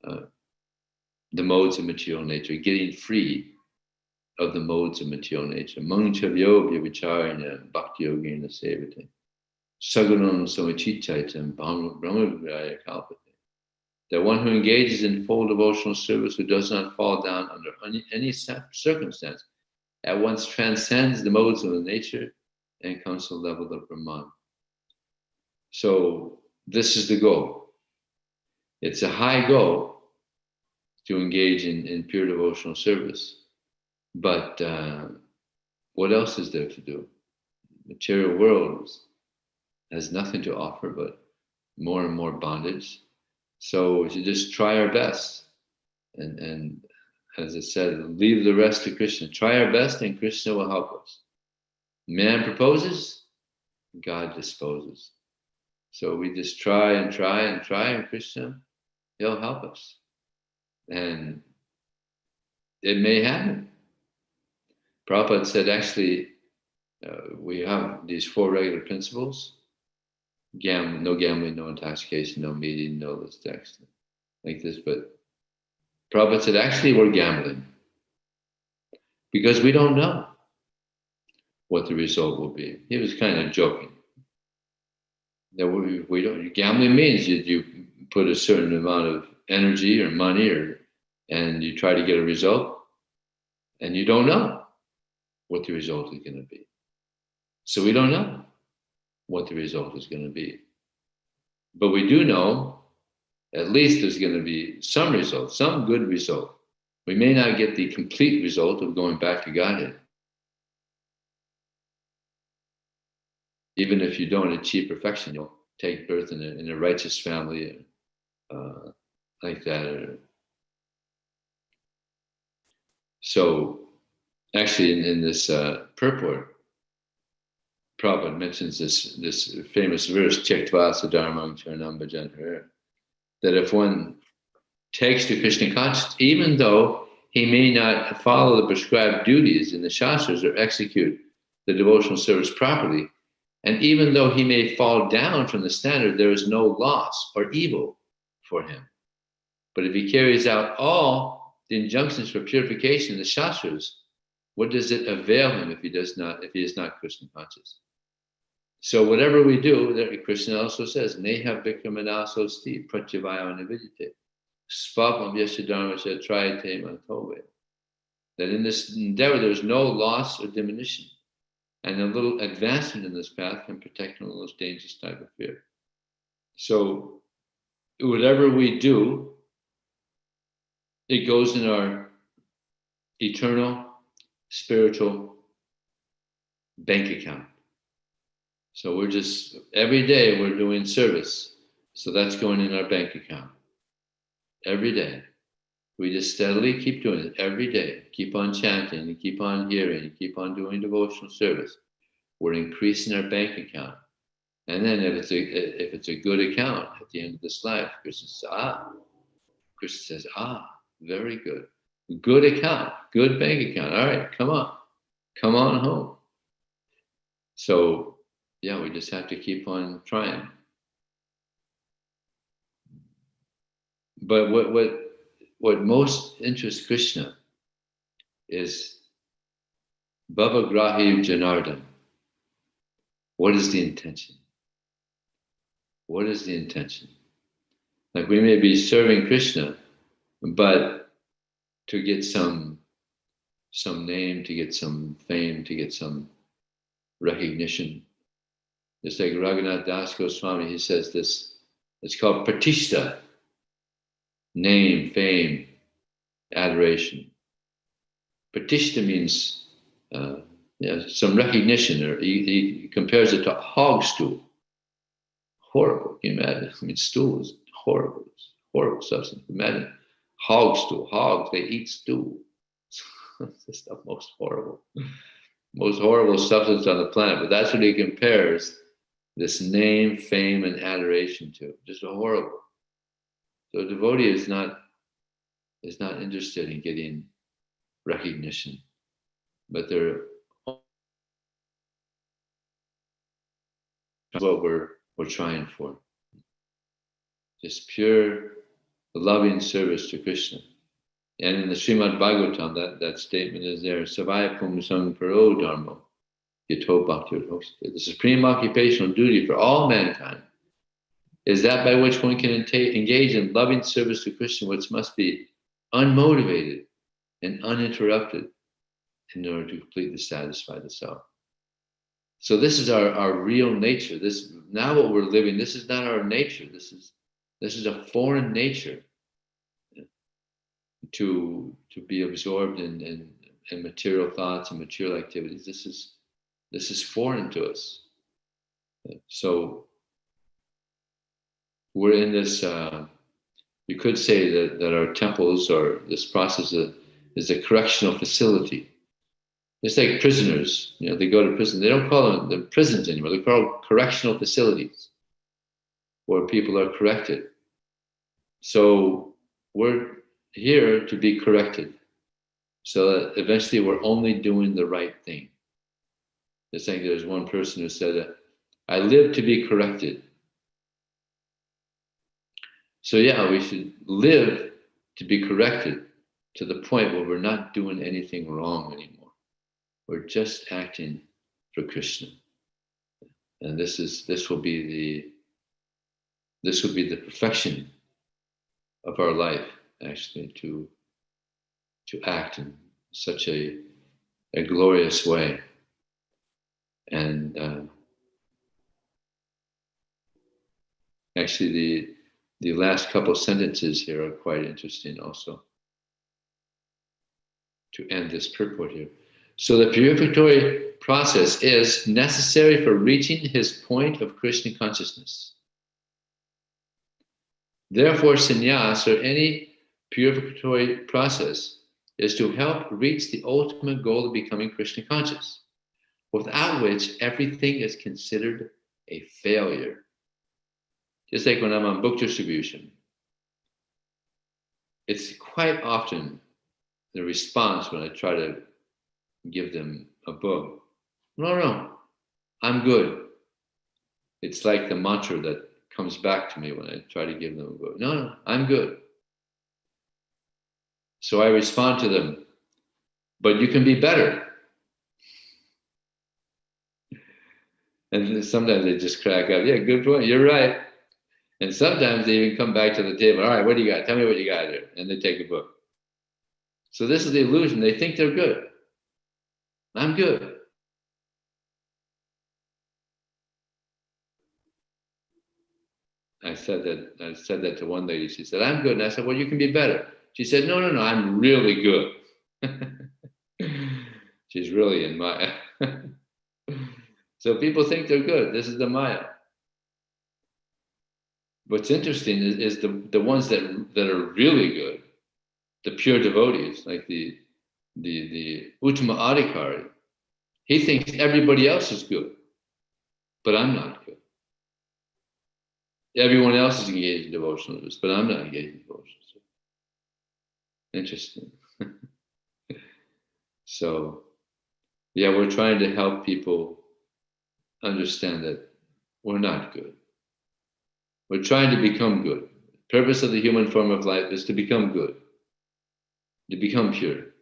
the modes of material nature, getting free of the modes of material nature. Mangchavyo vicharana bhakti yogena sevate. Sagunam samachichaitam brahmavigraya kalpate. That one who engages in full devotional service, who does not fall down under any circumstance, at once transcends the modes of the nature and comes to the level of Brahman. So this is the goal. It's a high goal to engage in pure devotional service. But what else is there to do? The material world has nothing to offer but more and more bondage. So we should just try our best. And as I said, leave the rest to Krishna. Try our best and Krishna will help us. Man proposes, God disposes. So we just try and try and try, and Krishna, He'll help us. And it may happen. Prabhupada said, actually, we have these 4 regular principles. No gambling, no intoxication, no meeting, no this text, like this. But Prabhupada said, actually, we're gambling. Because we don't know what the result will be. He was kind of joking. That we don't. Gambling means you put a certain amount of energy or money and you try to get a result, And you don't know what the result is going to be. So we don't know what the result is going to be. But we do know at least there's going to be some result, some good result. We may not get the complete result of going back to Godhead. Even if you don't achieve perfection, you'll take birth in a righteous family like that. So actually in this purport, Prabhupada mentions this famous verse, Tyaktva Sadharmam Charanam Bhajan Hare, that if one takes to Krishna consciousness, even though he may not follow the prescribed duties in the Shastras or execute the devotional service properly, and even though he may fall down from the standard, there is no loss or evil for him. But if he carries out all the injunctions for purification in the Shastras, what does it avail him if he is not Krishna conscious? So whatever we do, Krishna also says, Neha Vikramanasosti Pratyavaya Nividite. Spapam Yashadharma Trayate Mantove. That in this endeavor there's no loss or diminution. And a little advancement in this path can protect from those dangerous type of fear. So whatever we do, it goes in our eternal spiritual bank account. So we're just, every day we're doing service. So that's going in our bank account. Every day. We just steadily keep doing it every day. Keep on chanting and keep on hearing and keep on doing devotional service. We're increasing our bank account. And then if it's a good account at the end of this life, Krishna says, very good. Good account, good bank account. All right, come on home. So yeah, we just have to keep on trying. But what most interests Krishna is Bhavagrahi Janardhan. What is the intention? What is the intention? Like we may be serving Krishna, but to get some name, to get some fame, to get some recognition. Just like Raghunath Das Goswami, he says this, it's called pratishta. Name, fame, adoration. Pratishta means some recognition, or he compares it to hog stool. Horrible. Can you imagine? I mean, stool is horrible. It's horrible substance. Imagine hog stool. Hogs, they eat stool. It's just the most horrible substance on the planet. But that's what he compares this name, fame, and adoration to. Just horrible. So a devotee is not interested in getting recognition, but they're what we're trying for. Just pure loving service to Krishna. And in the Srimad Bhagavatam, that statement is there, Savaya Pumsang Paro Dharma, Yato Bhakti. The supreme occupational duty for all mankind is that by which one can engage in loving service to Krishna, which must be unmotivated and uninterrupted in order to completely satisfy the self. So this is our real nature. This now what we're living, this is not our nature. This is a foreign nature to be absorbed in material thoughts and material activities. This is foreign to us. So we're in this. You could say that our temples, or this process is a correctional facility. It's like prisoners, they go to prison. They don't call them prisons anymore. They call them correctional facilities where people are corrected. So we're here to be corrected, so that eventually we're only doing the right thing. It's like there's one person who said, I live to be corrected. So yeah, we should live to be corrected to the point where we're not doing anything wrong anymore. We're just acting for Krishna. And this will be the perfection of our life, actually, to act in such a glorious way. And actually, the last couple sentences here are quite interesting also to end this purport here. So the purificatory process is necessary for reaching his point of Krishna consciousness. Therefore, sannyas or any purificatory process is to help reach the ultimate goal of becoming Krishna conscious, without which everything is considered a failure. Just like when I'm on book distribution, it's quite often the response when I try to give them a book, no, I'm good. It's like the mantra that comes back to me when I try to give them a book. No, I'm good. So I respond to them, but you can be better. And sometimes they just crack up. Yeah, good point. You're right. And sometimes they even come back to the table. All right, what do you got? Tell me what you got here. And they take a book. So this is the illusion. They think they're good. I'm good. I said that to one lady. She said, I'm good. And I said, well, you can be better. She said, no, I'm really good. She's really in Maya. So people think they're good. This is the Maya. What's interesting is the ones that are really good, the pure devotees, like the Uttama Adhikari, he thinks everybody else is good, but I'm not good. Everyone else is engaged in devotional service, but I'm not engaged in devotional service. Interesting. So, yeah, we're trying to help people understand that we're not good. We're trying to become good. The purpose of the human form of life is to become good, to become pure.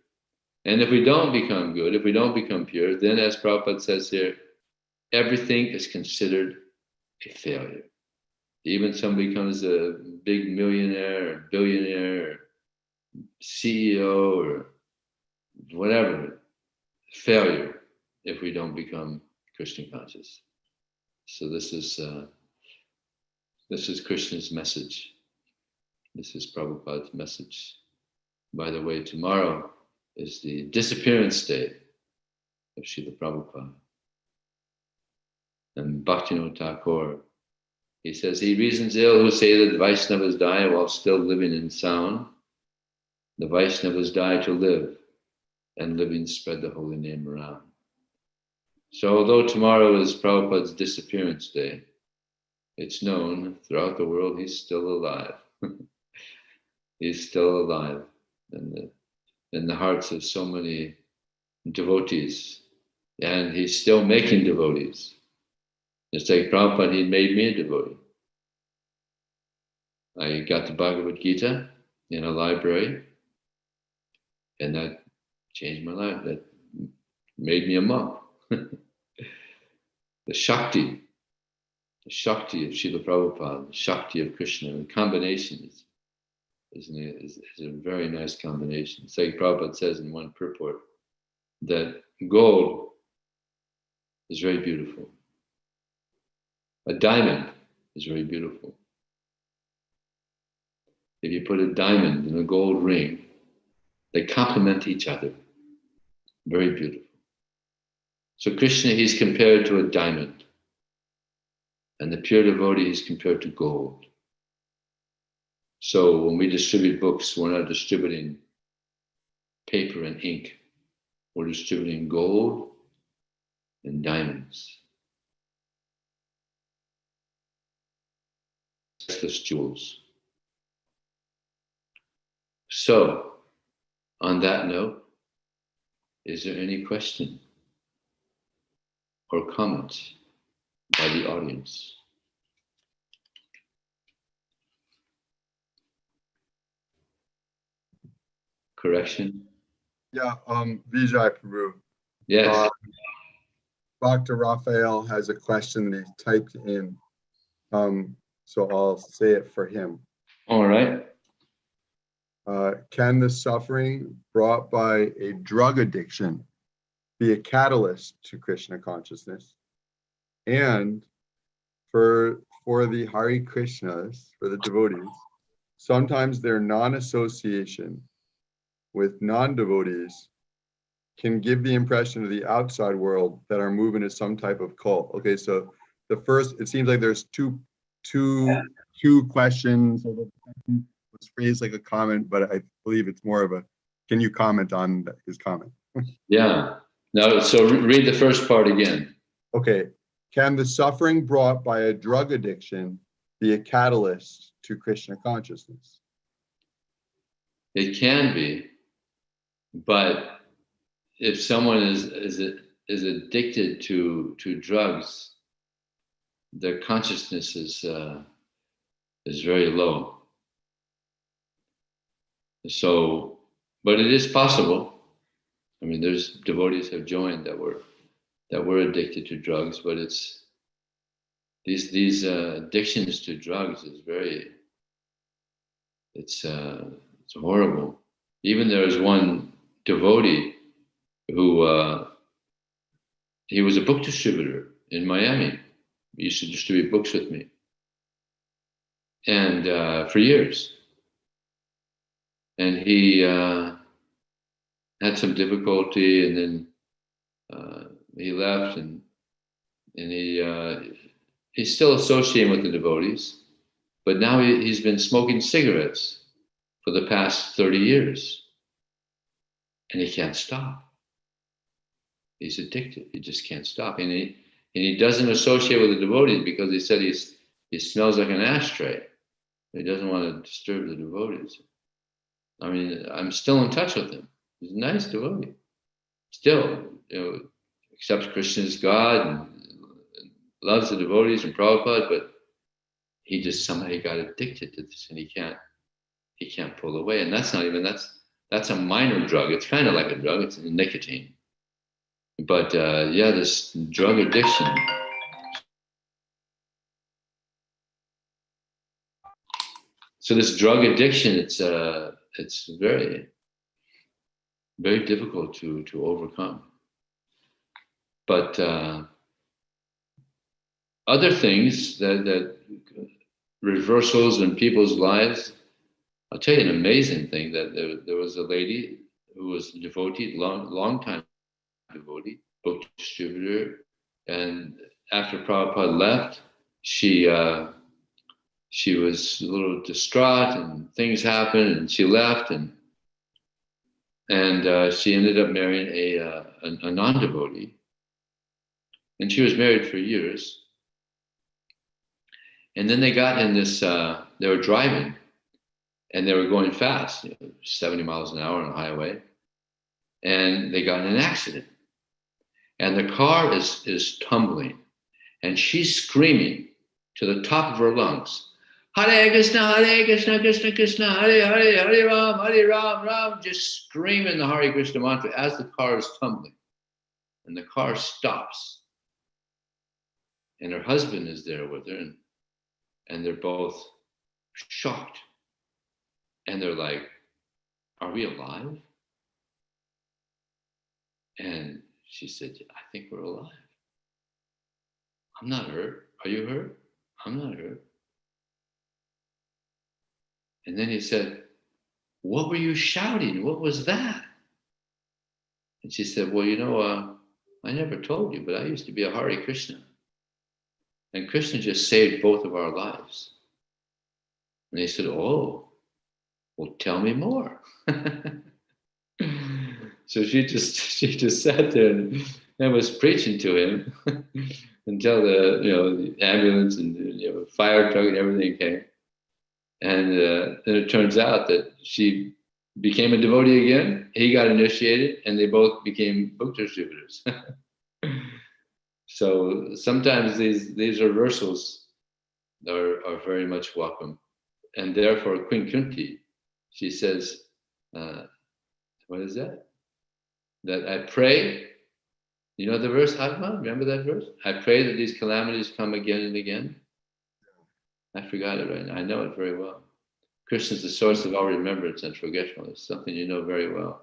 And if we don't become good, if we don't become pure, then as Prabhupada says here, everything is considered a failure. Even somebody becomes a big millionaire or billionaire or CEO or whatever, failure if we don't become Krishna conscious. So this is Krishna's message. This is Prabhupada's message. By the way, tomorrow is the disappearance day of Srila Prabhupada. And Bhaktivinoda Thakur, he says, he reasons ill who say that Vaishnavas die while still living in sound. The Vaishnavas die to live, and living spread the holy name around. So although tomorrow is Prabhupada's disappearance day, it's known throughout the world he's still alive. He's still alive in the hearts of so many devotees. And he's still making devotees. It's like Prabhupada, he made me a devotee. I got the Bhagavad-gita in a library, and that changed my life. That made me a monk. The Shakti of Srila Prabhupada, the Shakti of Krishna, the combination is a very nice combination. It's like Prabhupada says in one purport that gold is very beautiful. A diamond is very beautiful. If you put a diamond in a gold ring, they complement each other. Very beautiful. So Krishna, he's compared to a diamond. And the pure devotee is compared to gold. So when we distribute books, we're not distributing paper and ink. We're distributing gold and diamonds. Priceless jewels. So, on that note, is there any question or comment by the audience? Correction? Yeah, Vijay Prabhu. Yes. Dr. Raphael has a question that he typed in. So I'll say it for him. All right. Can the suffering brought by a drug addiction be a catalyst to Krishna consciousness? And for the Hare Krishnas, for the devotees, sometimes their non-association with non-devotees can give the impression to the outside world that our movement is some type of cult. Okay, so the first, it seems like there's two questions. So the question was phrased like a comment, but I believe it's more of a, can you comment on his comment? Yeah. No, so read the first part again. Okay. Can the suffering brought by a drug addiction be a catalyst to Krishna consciousness? It can be, but if someone is addicted to drugs, their consciousness is very low. So, but it is possible. I mean, there's devotees have joined that were addicted to drugs, but it's these addictions to drugs is very, it's horrible. Even there was one devotee who he was a book distributor in Miami. He used to distribute books with me, and for years. And he had some difficulty, and then he left, and he's still associating with the devotees, but now he's been smoking cigarettes for the past 30 years, and he can't stop. He's addicted. He just can't stop, and he doesn't associate with the devotees because he said he smells like an ashtray. He doesn't want to disturb the devotees. I mean, I'm still in touch with him. He's a nice devotee. Still, accepts Krishna as God and loves the devotees and Prabhupada, but he just somehow got addicted to this, and he can't pull away. And that's a minor drug. It's kind of like a drug. It's nicotine. But this drug addiction. So this drug addiction, it's very, very difficult to overcome. But other things that reversals in people's lives, I'll tell you an amazing thing, that there was a lady who was a devotee, long time devotee, book distributor, and after Prabhupada left, she was a little distraught, and things happened, and she left, and she ended up marrying a non-devotee, and she was married for years. And then they got in this, they were driving, and they were going fast, 70 miles an hour on a highway, and they got in an accident. And the car is tumbling, and she's screaming to the top of her lungs, Hare Krishna, Krishna Krishna, Hare Hare, Hare Ram, Ram, just screaming the Hare Krishna mantra as the car is tumbling. And the car stops. And her husband is there with her, and they're both shocked. And they're like, are we alive? And she said, I think we're alive. I'm not hurt. Are you hurt? I'm not hurt. And then he said, what were you shouting? What was that? And she said, well, I never told you, but I used to be a Hare Krishna. And Krishna just saved both of our lives. And he said, oh, well, tell me more. So she just sat there and was preaching to him until the ambulance and fire truck and everything came. And then it turns out that she became a devotee again. He got initiated, and they both became book distributors. So sometimes these reversals are very much welcome. And therefore, Queen Kunti, she says, what is that? That I pray, you know the verse, Atma? Remember that verse? I pray that these calamities come again and again. I forgot it right now. I know it very well. Krishna is the source of all remembrance and forgetfulness, something you know very well.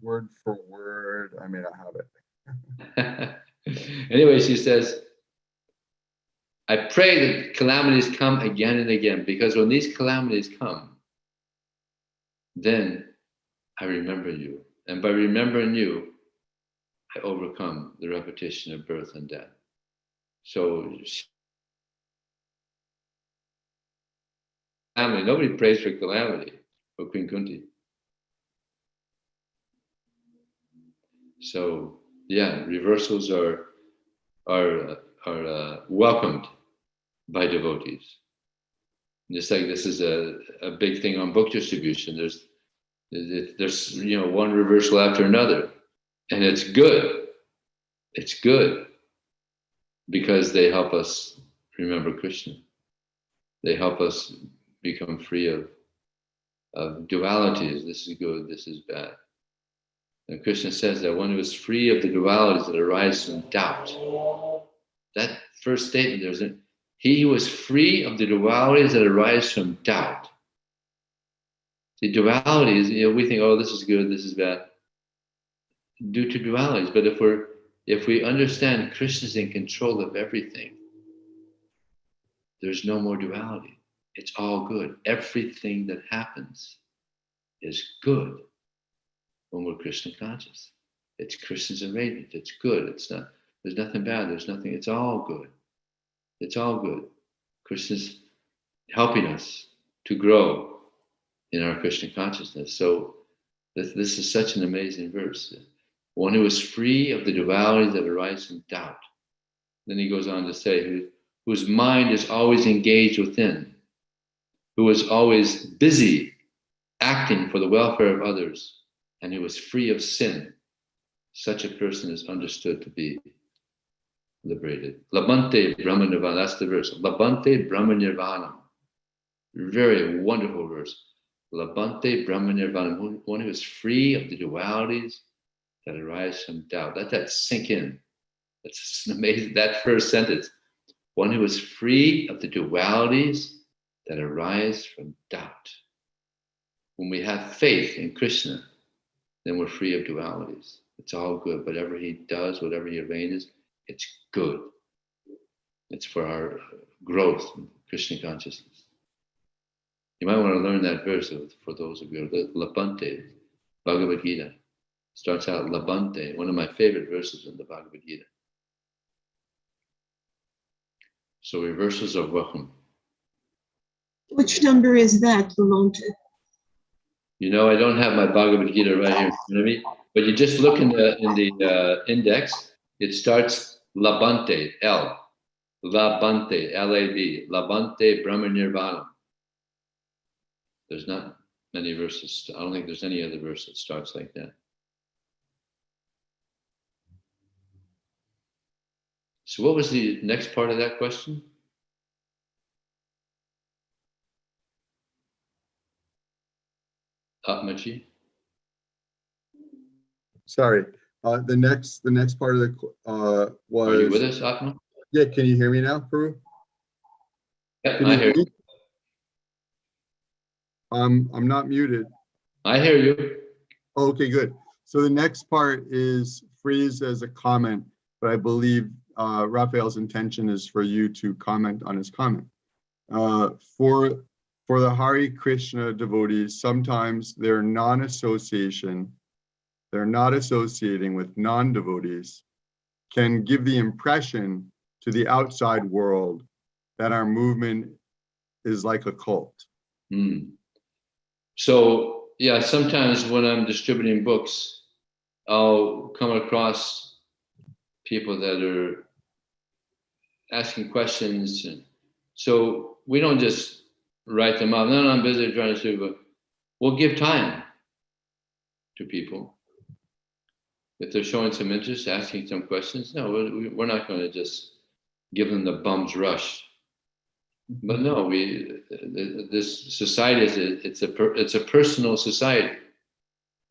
Word for word, I may not have it. Anyway, she says, I pray that calamities come again and again, because when these calamities come, then I remember you. And by remembering you, I overcome the repetition of birth and death. So, nobody prays for calamity, for Queen Kunti. So, yeah, reversals are welcomed by devotees. Just like this is a big thing on book distribution. There's one reversal after another, and it's good. It's good because they help us remember Krishna. They help us become free of dualities. This is good. This is bad. And Krishna says that one who is free of the dualities that arise from doubt. That first statement, he who is free of the dualities that arise from doubt. The dualities, we think, oh, this is good, this is bad, due to dualities. But if we understand Krishna's in control of everything, there's no more duality. It's all good. Everything that happens is good when we're Krishna conscious. It's Krishna's arrangement. It's good. There's nothing bad. It's all good. It's all good. Krishna's helping us to grow in our Krishna consciousness. So this is such an amazing verse. One who is free of the dualities that arise from doubt. Then he goes on to say, whose mind is always engaged within, who is always busy acting for the welfare of others, and who is free of sin. Such a person is understood to be liberated. Labante Brahma Nirvana, that's the verse. Labante Brahma Nirvana. Very wonderful verse. Labante Brahma Nirvana, one who is free of the dualities that arise from doubt. Let that sink in. That's amazing, that first sentence. One who is free of the dualities that arise from doubt. When we have faith in Krishna, then we're free of dualities. It's all good. Whatever he does, whatever he arranges, it's good. It's for our growth in Krishna consciousness. You might want to learn that verse for those of you. Labante, Bhagavad-gita. Starts out Labante, one of my favorite verses in the Bhagavad-gita. So reversals are welcome. Which number is that belong to? I don't have my Bhagavad-gita right here in front of me, but you just look in the index. It starts Labante, L. Labante, L-A-B. Labante Brahma Nirvana. There's not many verses. I don't think there's any other verse that starts like that. So what was the next part of that question? Atmaji? Sorry. The next part of the was. Are you with us, Atma? Yeah, can you hear me now, Prabhu? Yeah, I hear you. I'm not muted. I hear you. Okay, good. So the next part is phrased as a comment, but I believe Raphael's intention is for you to comment on his comment. For the Hare Krishna devotees, sometimes their non-associating with non-devotees can give the impression to the outside world that our movement is like a cult. So, yeah, sometimes when I'm distributing books, I'll come across people that are asking questions. And so we don't just write them up. No, I'm busy trying to do, but we'll give time to people. If they're showing some interest, asking some questions, no, we're not going to just give them the bum's rush. But no, this society it's a personal society,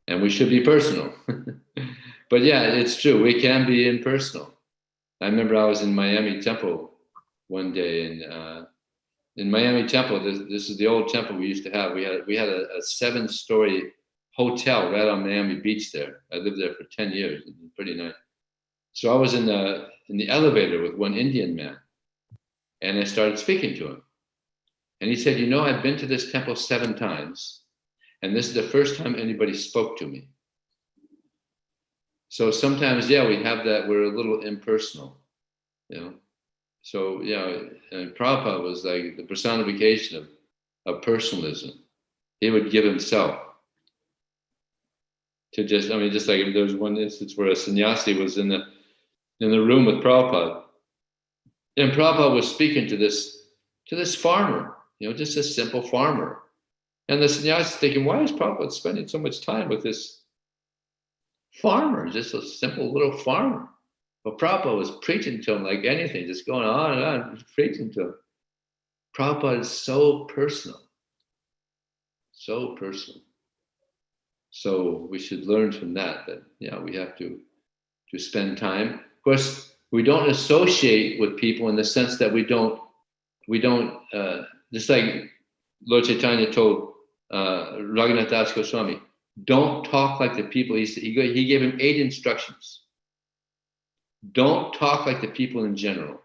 and we should be personal. But yeah, it's true. We can be impersonal. I remember I was in Miami Temple one day, and in Miami Temple, this is the old temple we used to have. We had a 7-story hotel right on Miami Beach there. I lived there for 10 years. It was pretty nice. So I was in the elevator with one Indian man, and I started speaking to him. And he said, I've been to this temple 7 times, and this is the first time anybody spoke to me. So sometimes, we have that, we're a little impersonal, So, and Prabhupada was like the personification of personalism. He would give himself to just like there was one instance where a sannyasi was in the room with Prabhupada, and Prabhupada was speaking to this farmer, just a simple farmer. And the sannyasi is thinking, why is Prabhupada spending so much time with this farmer, just a simple little farmer? But Prabhupada was preaching to him like anything, just going on and on, preaching to him. Prabhupada is so personal. So personal. So we should learn from that we have to spend time. Of course, we don't associate with people in the sense that we don't just like Lord Chaitanya told Raghunath Das Goswami, don't talk like the people. He gave him 8 instructions. Don't talk like the people in general,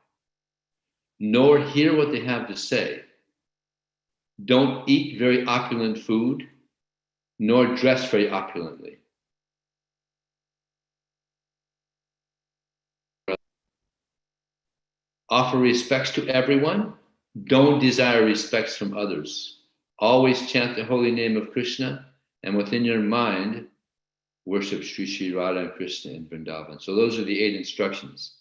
nor hear what they have to say. Don't eat very opulent food, nor dress very opulently. Offer respects to everyone. Don't desire respects from others. Always chant the holy name of Krishna, and within your mind, worship Sri Radha and Krishna in Vrindavan. So those are the 8 instructions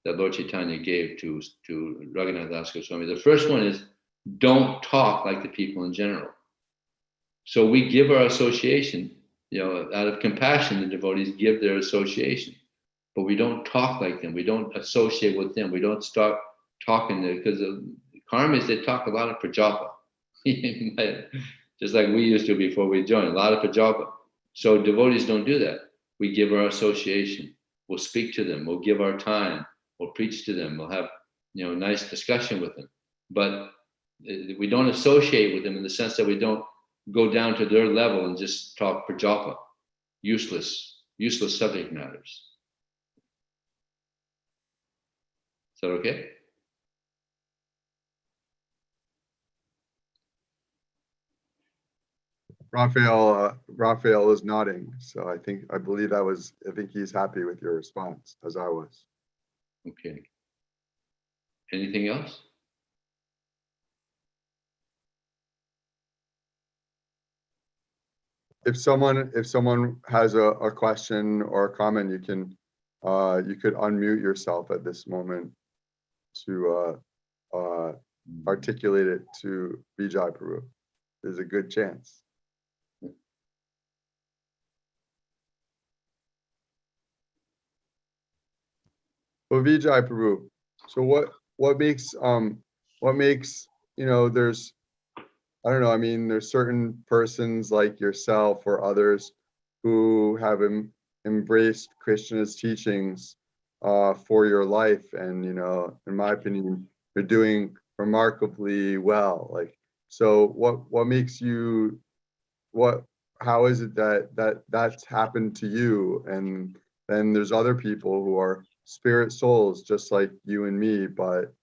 that Lord Chaitanya gave to Raghunath Das Goswami. The first one is, don't talk like the people in general. So we give our association, out of compassion, the devotees give their association, but we don't talk like them. We don't associate with them. We don't start talking there, because the karmis, they talk a lot of prajapa, just like we used to before we joined, a lot of prajapa. So devotees don't do that. We give our association. We'll speak to them. We'll give our time. We'll preach to them. We'll have, nice discussion with them. But we don't associate with them in the sense that we don't go down to their level and just talk prajapa, useless subject matters. Is that okay? Raphael is nodding, so I think he's happy with your response, as I was. Okay. Anything else? If someone has a question or a comment, you could unmute yourself at this moment to articulate it to Vijay Prabhu. There's a good chance. Well, Vijay Prabhu, so what makes there's, I don't know, there's certain persons like yourself or others who have embraced Krishna's teachings for your life, and in my opinion, you're doing remarkably well. So what makes you, how is it that's happened to you? And then there's other people who are spirit souls just like you and me, but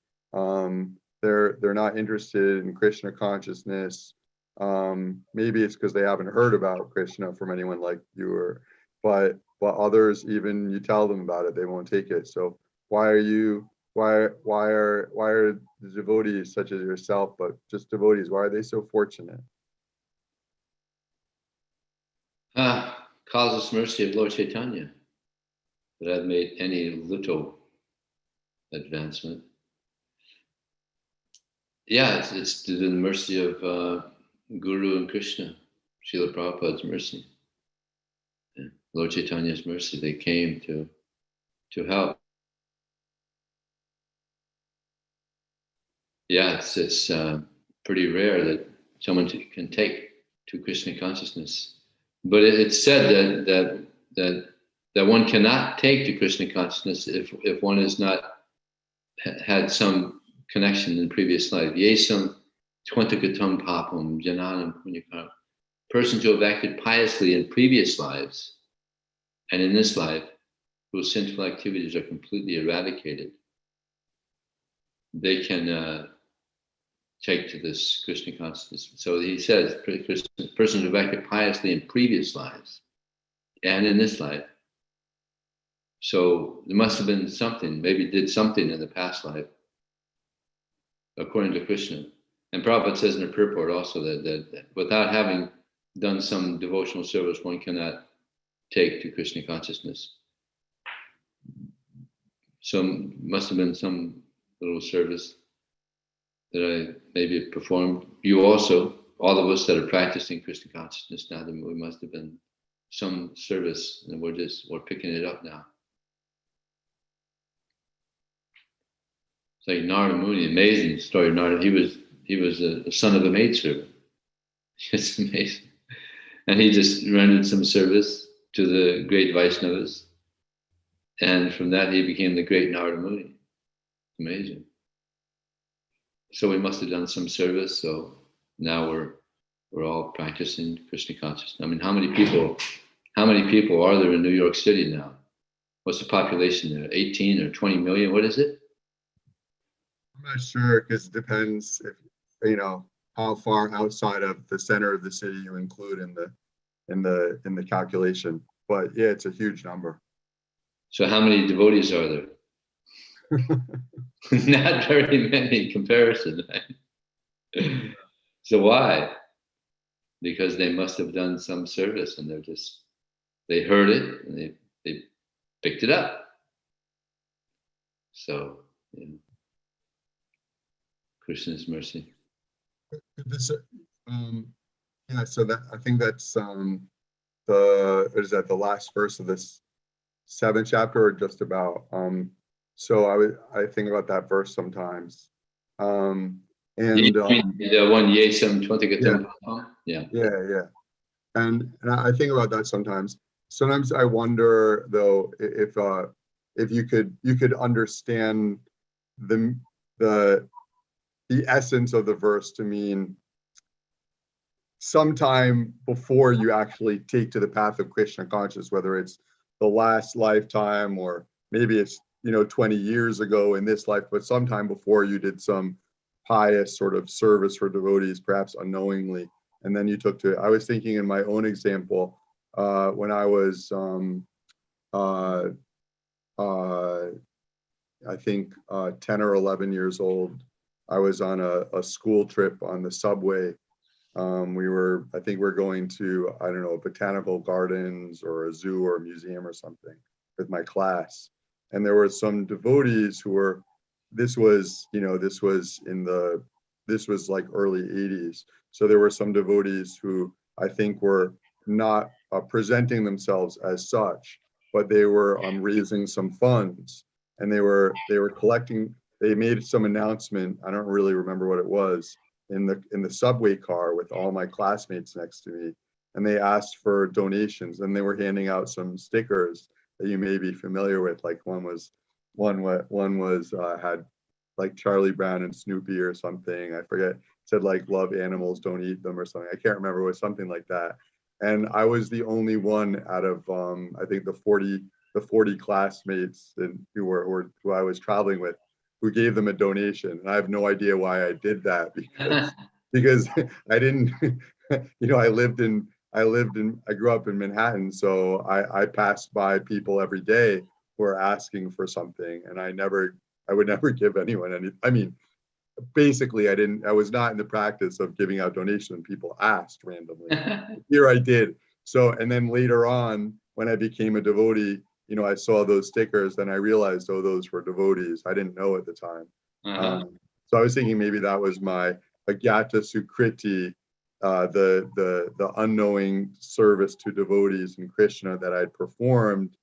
they're not interested in Krishna consciousness. Maybe it's because they haven't heard about Krishna from anyone like you, but others, even you tell them about it, they won't take it. So why are the devotees such as yourself, but just devotees, why are they so fortunate? Causeless mercy of Lord Chaitanya that I've made any little advancement. Yeah, it's the mercy of Guru and Krishna, Srila Prabhupada's mercy, Lord Chaitanya's mercy. They came to help. Yeah, it's pretty rare that someone can take to Krishna consciousness, but it's said that one cannot take to Krishna consciousness if one has not had some connection in previous life. Yesam Twantakatam papam jananam punyakar. Persons who have acted piously in previous lives and in this life, whose sinful activities are completely eradicated, they can take to this Krishna consciousness. So he says, persons who have acted piously in previous lives and in this life. So there must have been something, maybe did something in the past life, according to Krishna. And Prabhupada says in the purport also that without having done some devotional service, one cannot take to Krishna consciousness. So must have been some little service that I maybe performed. You also, all of us that are practicing Krishna consciousness now, then we must have been some service, and we're picking it up now. It's like Narada Muni, amazing story of Narada. He was a son of a maidservant. It's amazing. And he just rendered some service to the great Vaishnavas. And from that he became the great Narada Muni. Amazing. So we must have done some service. So now we're all practicing Krishna consciousness. I mean, how many people are there in New York City now? What's the population there? 18 or 20 million? What is it? I'm not sure, because it depends if how far outside of the center of the city you include in the calculation. But yeah, it's a huge number. So how many devotees are there? Not very many in comparison, right? So why? Because they must have done some service, and they heard it and they picked it up. So Krishna's mercy. This, yeah. So that, I think that's the last verse of this 7th chapter, or just about. So I think about that verse sometimes. And the one Yesam Twantagatam. Yeah. And I think about that sometimes. Sometimes I wonder though if you could understand the essence of the verse to mean sometime before you actually take to the path of Krishna consciousness, whether it's the last lifetime or maybe it's 20 years ago in this life, but sometime before you did some pious sort of service for devotees, perhaps unknowingly, and then you took to it. I was thinking in my own example, when I was I think 10 or 11 years old, I was on a school trip on the subway. I think we're going to, I don't know, botanical gardens or a zoo or a museum or something with my class. And there were some devotees who were, this was like early 80s. So there were some devotees who I think were not presenting themselves as such, but they were raising some funds, and they were collecting. They made some announcement. I don't really remember what it was, in the subway car with all my classmates next to me, and they asked for donations, and they were handing out some stickers that you may be familiar with. Like one was had like Charlie Brown and Snoopy or something. I forget. It said like "Love animals, don't eat them" or something. I can't remember. It was something like that. And I was the only one out of I think the 40 classmates who I was traveling with, who gave them a donation. And I have no idea why I did that, because I didn't, I grew up in Manhattan. So I passed by people every day who were asking for something, and I would never give anyone any. I mean, basically I was not in the practice of giving out donations when people asked randomly. Here I did. So, and then later on, when I became a devotee, I saw those stickers, and I realized, oh, those were devotees. I didn't know at the time. So I was thinking maybe that was my Agyata Sukriti, the unknowing service to devotees in Krishna that I'd performed,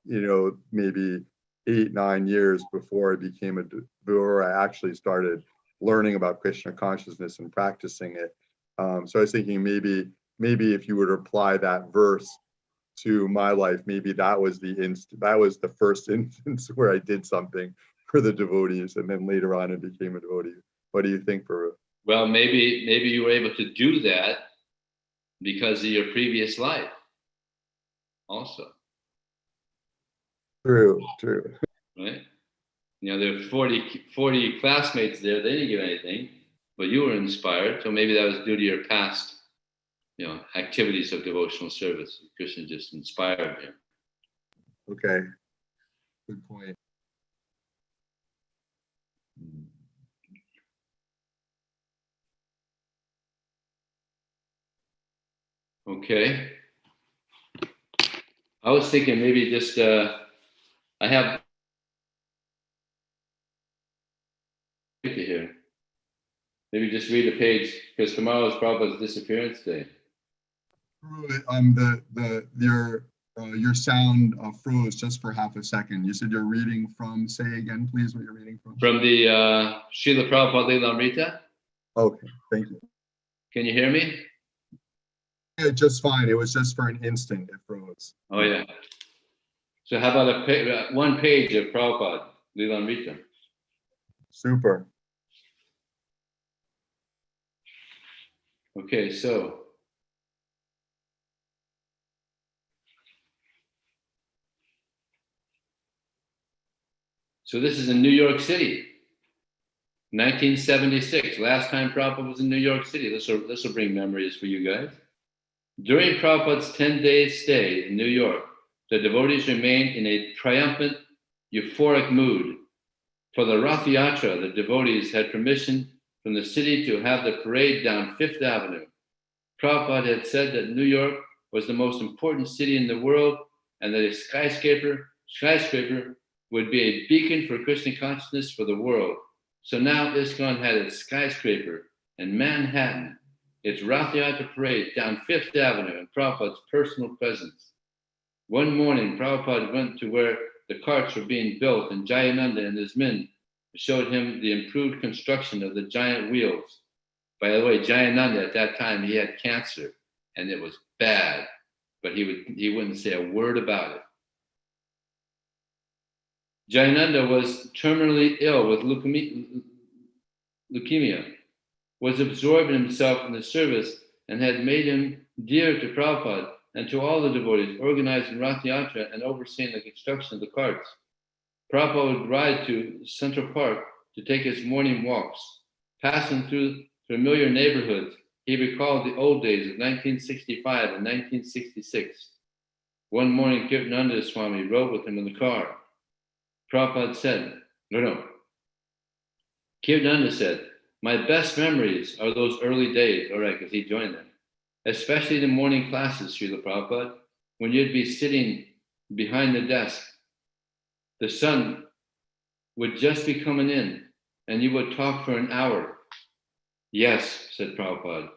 maybe 8-9 years before before I actually started learning about Krishna consciousness and practicing it. So I was thinking maybe if you were to apply that verse to my life, maybe that was the first instance where I did something for the devotees, and then later on it became a devotee. What do you think, Prabhu? Well, maybe you were able to do that because of your previous life also. True. Right? You know, there are 40 classmates there. They didn't give anything, but you were inspired. So maybe that was due to your past, you know, activities of devotional service. Krishna just inspired you. Okay. Good point. Okay. I was thinking maybe just, I have to hear. Maybe just read a page because tomorrow is Prabhupada's disappearance day. Your sound froze just for half a second. You said you're reading from, say again, please, what you're reading from. From the Srila Prabhupada Lilamrita. Okay, thank you. Can you hear me? Yeah, just fine. It was just for an instant it froze. Oh yeah. So how about one page of Prabhupada Lilamrita? Super. Okay, so this is in New York City, 1976. Last time Prabhupada was in This will bring memories for you guys. During Prabhupada's 10-day stay in New York, the devotees remained in a triumphant, euphoric mood. For the Rath Yatra, the devotees had permission from the city to have the parade down Fifth Avenue. Prabhupada had said that New York was the most important city in the world and that a skyscraper would be a beacon for Krishna consciousness for the world. So now ISKCON had its skyscraper in Manhattan, its Rath Yatra parade down Fifth Avenue in Prabhupada's personal presence. One morning, Prabhupada went to where the carts were being built and Jayananda and his men showed him the improved construction of the giant wheels. By the way, Jayananda at that time, he had cancer and it was bad, but he wouldn't say a word about it. Jayananda was terminally ill with leukemia, was absorbed in himself in the service and had made him dear to Prabhupada and to all the devotees, organizing Rath Yatra and overseeing the construction of the carts. Prabhupada would ride to Central Park to take his morning walks. Passing through familiar neighborhoods, he recalled the old days of 1965 and 1966. One morning, Kirtananda Swami rode with him in the car. Prabhupada said, Kirtananda said, my best memories are those early days, all right, because he joined them, especially the morning classes, Srila Prabhupada, when you'd be sitting behind the desk. The sun would just be coming in and you would talk for an hour. Yes, said Prabhupada,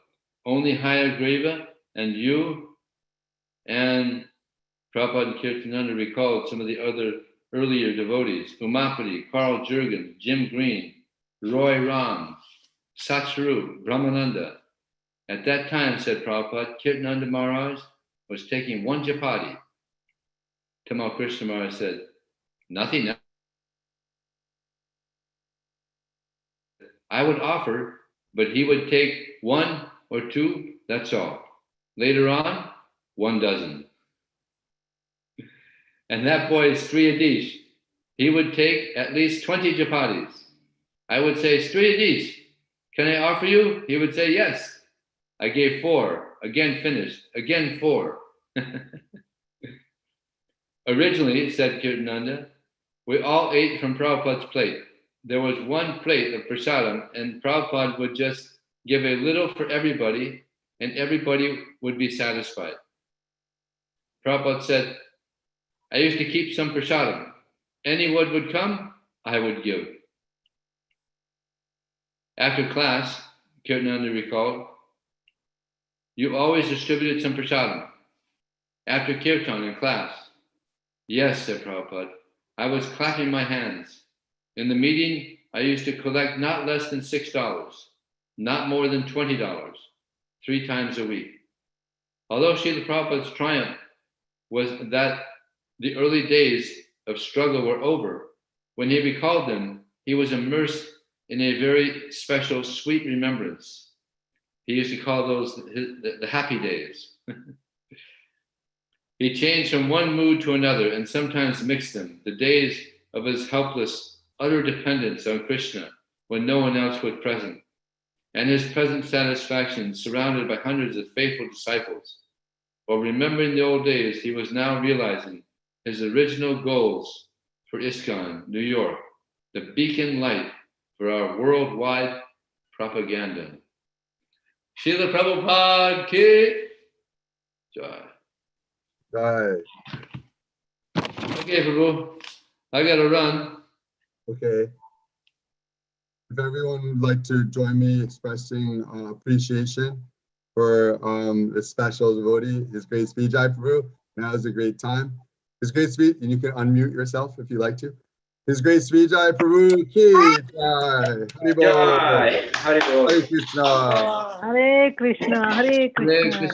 only Hayagriva and you and Prabhupada and Kirtananda recalled some of the other earlier devotees, Umapati, Carl Jurgen, Jim Green, Roy Ram, Satsaru, Brahmananda. At that time, said Prabhupada, Kirtananda Maharaj was taking one japati. Tamal Krishna Maharaj said, nothing else. I would offer, but he would take one or two, that's all. Later on, 1 dozen. And that boy is Sri Adish. He would take at least 20 japatis. I would say, Sri Adish, can I offer you? He would say, yes. I gave 4, again finished, again 4. Originally, said Kirtananda, we all ate from Prabhupada's plate. There was one plate of prasadam and Prabhupada would just give a little for everybody and everybody would be satisfied. Prabhupada said, I used to keep some prasadam. Anyone would come, I would give. After class, Kirtananda recalled, you always distributed some prasadam. After kirtan in class. Yes, said Prabhupada. I was clapping my hands. In the meeting, I used to collect not less than $6, not more than $20, 3 times a week. Although Srila Prabhupada's triumph was that the early days of struggle were over, when he recalled them, he was immersed in a very special, sweet remembrance. He used to call those the happy days. He changed from one mood to another and sometimes mixed them, the days of his helpless, utter dependence on Krishna when no one else was present, and his present satisfaction surrounded by hundreds of faithful disciples. While remembering the old days, he was now realizing his original goals for ISKCON, New York, the beacon light for our worldwide propaganda. Srila Prabhupada ki jai. Right. Okay, Prabhu, I gotta run. Okay. If everyone would like to join me expressing appreciation for the special devotee, His Grace Vijaya Prabhu, now is a great time. His Grace Vijaya, and you can unmute yourself if you like to. His Grace Vijaya Prabhu ki jai. Haribol. Jai. Haribol. Hare Krishna. Hare Krishna, Hare Hare Krishna. Krishna.